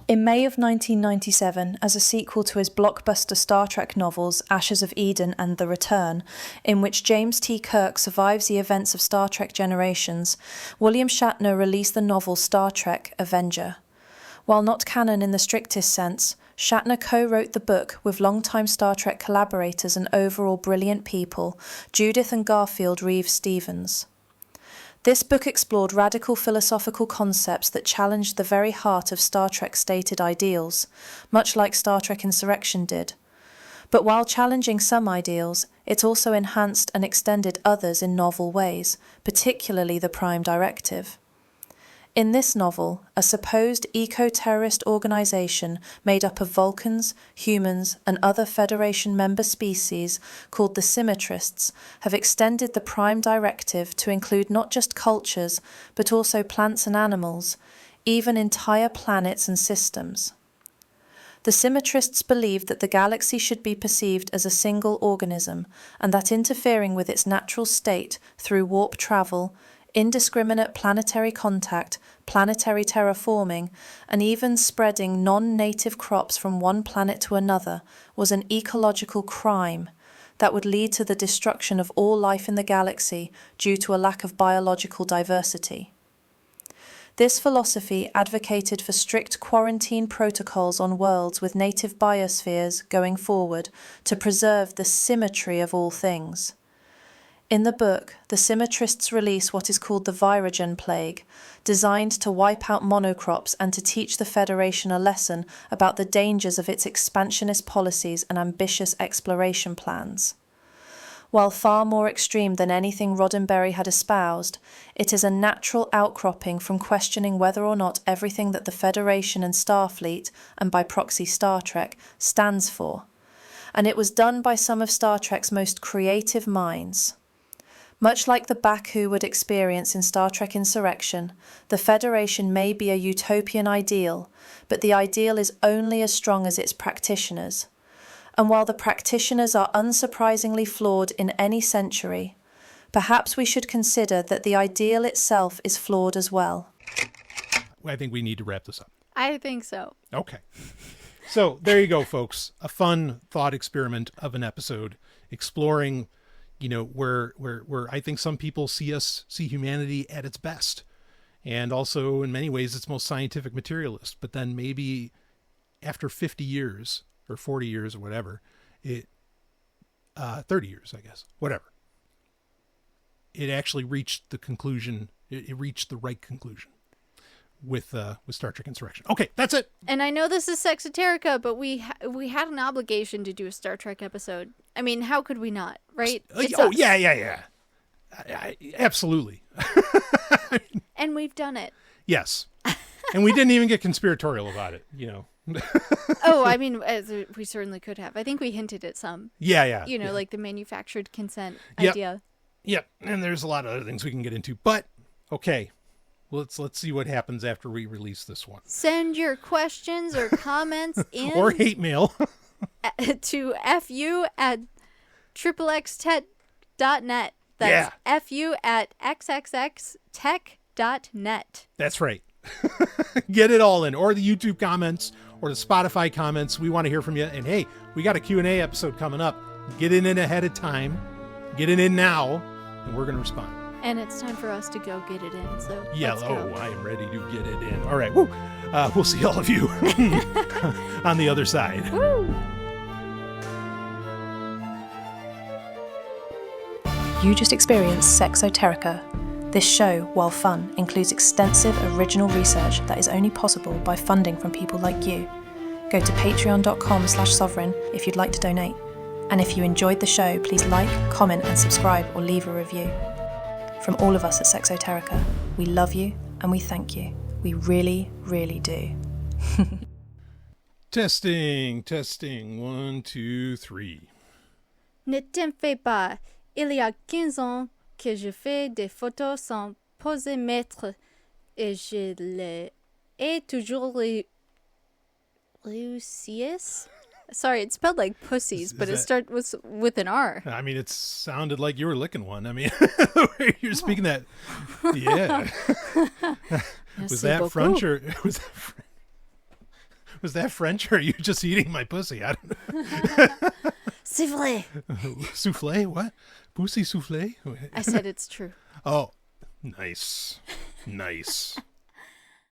In May of 1997, as a sequel to his blockbuster Star Trek novels Ashes of Eden and The Return, in which James T. Kirk survives the events of Star Trek Generations, William Shatner released the novel Star Trek Avenger. While not canon in the strictest sense, Shatner co-wrote the book with longtime Star Trek collaborators and overall brilliant people, Judith and Garfield Reeves-Stevens. This book explored radical philosophical concepts that challenged the very heart of Star Trek's stated ideals, much like Star Trek Insurrection did. But while challenging some ideals, it also enhanced and extended others in novel ways, particularly the Prime Directive. In this novel, a supposed eco-terrorist organization made up of Vulcans, humans, and other Federation member species called the Symmetrists have extended the Prime Directive to include not just cultures, but also plants and animals, even entire planets and systems. The Symmetrists believed that the galaxy should be perceived as a single organism, and that interfering with its natural state through warp travel, indiscriminate planetary contact, planetary terraforming, and even spreading non-native crops from one planet to another was an ecological crime that would lead to the destruction of all life in the galaxy due to a lack of biological diversity. This philosophy advocated for strict quarantine protocols on worlds with native biospheres going forward to preserve the symmetry of all things. In the book, the Symmetrists release what is called the Virogen Plague, designed to wipe out monocrops and to teach the Federation a lesson about the dangers of its expansionist policies and ambitious exploration plans. While far more extreme than anything Roddenberry had espoused, it is a natural outcropping from questioning whether or not everything that the Federation and Starfleet, and by proxy Star Trek, stands for. And it was done by some of Star Trek's most creative minds. Much like the Baku would experience in Star Trek Insurrection, the Federation may be a utopian ideal, but the ideal is only as strong as its practitioners. And while the practitioners are unsurprisingly flawed in any century, perhaps we should consider that the ideal itself is flawed as well. I think we need to wrap this up. I think so. Okay. So there you go, folks. A fun thought experiment of an episode exploring where I think some people see humanity at its best, and also in many ways its most scientific materialist. But then maybe after 50 years or 40 years or whatever, 30 years, I guess, whatever, it actually reached the conclusion. It reached the right conclusion with Star Trek Insurrection. Okay, that's it. And I know this is Sexoterica, but we had an obligation to do a Star Trek episode. I mean, how could we not, right? Yeah. Absolutely. And we've done it. Yes. And we didn't even get conspiratorial about it, Oh, I mean, we certainly could have. I think we hinted at some. Yeah. You know, like the manufactured consent Yep. idea. Yep. And there's a lot of other things we can get into. But, okay. Let's see what happens after we release this one. Send your questions or comments in. Or hate mail. to fu@xxxtech.net. That's fu@xxxtech.net. That's right. Get it all in. Or the YouTube comments or the Spotify comments. We want to hear from you. And hey, we got a Q&A episode coming up. Get it in ahead of time. Get it in now. And we're going to respond. And it's time for us to go get it in. So Yeah. let's go. I am ready to get it in. All right. Woo. We'll see all of you on the other side. Woo! You just experienced Sexoterica. This show, while fun, includes extensive original research that is only possible by funding from people like you. Go to patreon.com/sovryn if you'd like to donate. And if you enjoyed the show, please like, comment and subscribe or leave a review. From all of us at Sexoterica, we love you and we thank you. We really, really do. Testing. 1, 2, 3. Ne t'en fais pas. Il y a 15 ans que je fais des photos sans posémètre et je les ai toujours réussi. Sorry, it's spelled like pussies, but it starts with an R. I mean, it sounded like you were licking one. I mean, you're speaking that. Yeah. Was that French or was that French or are you just eating my pussy? I don't know. C'est vrai. Soufflé? What? Pussy soufflé? I said it's true. Oh, nice.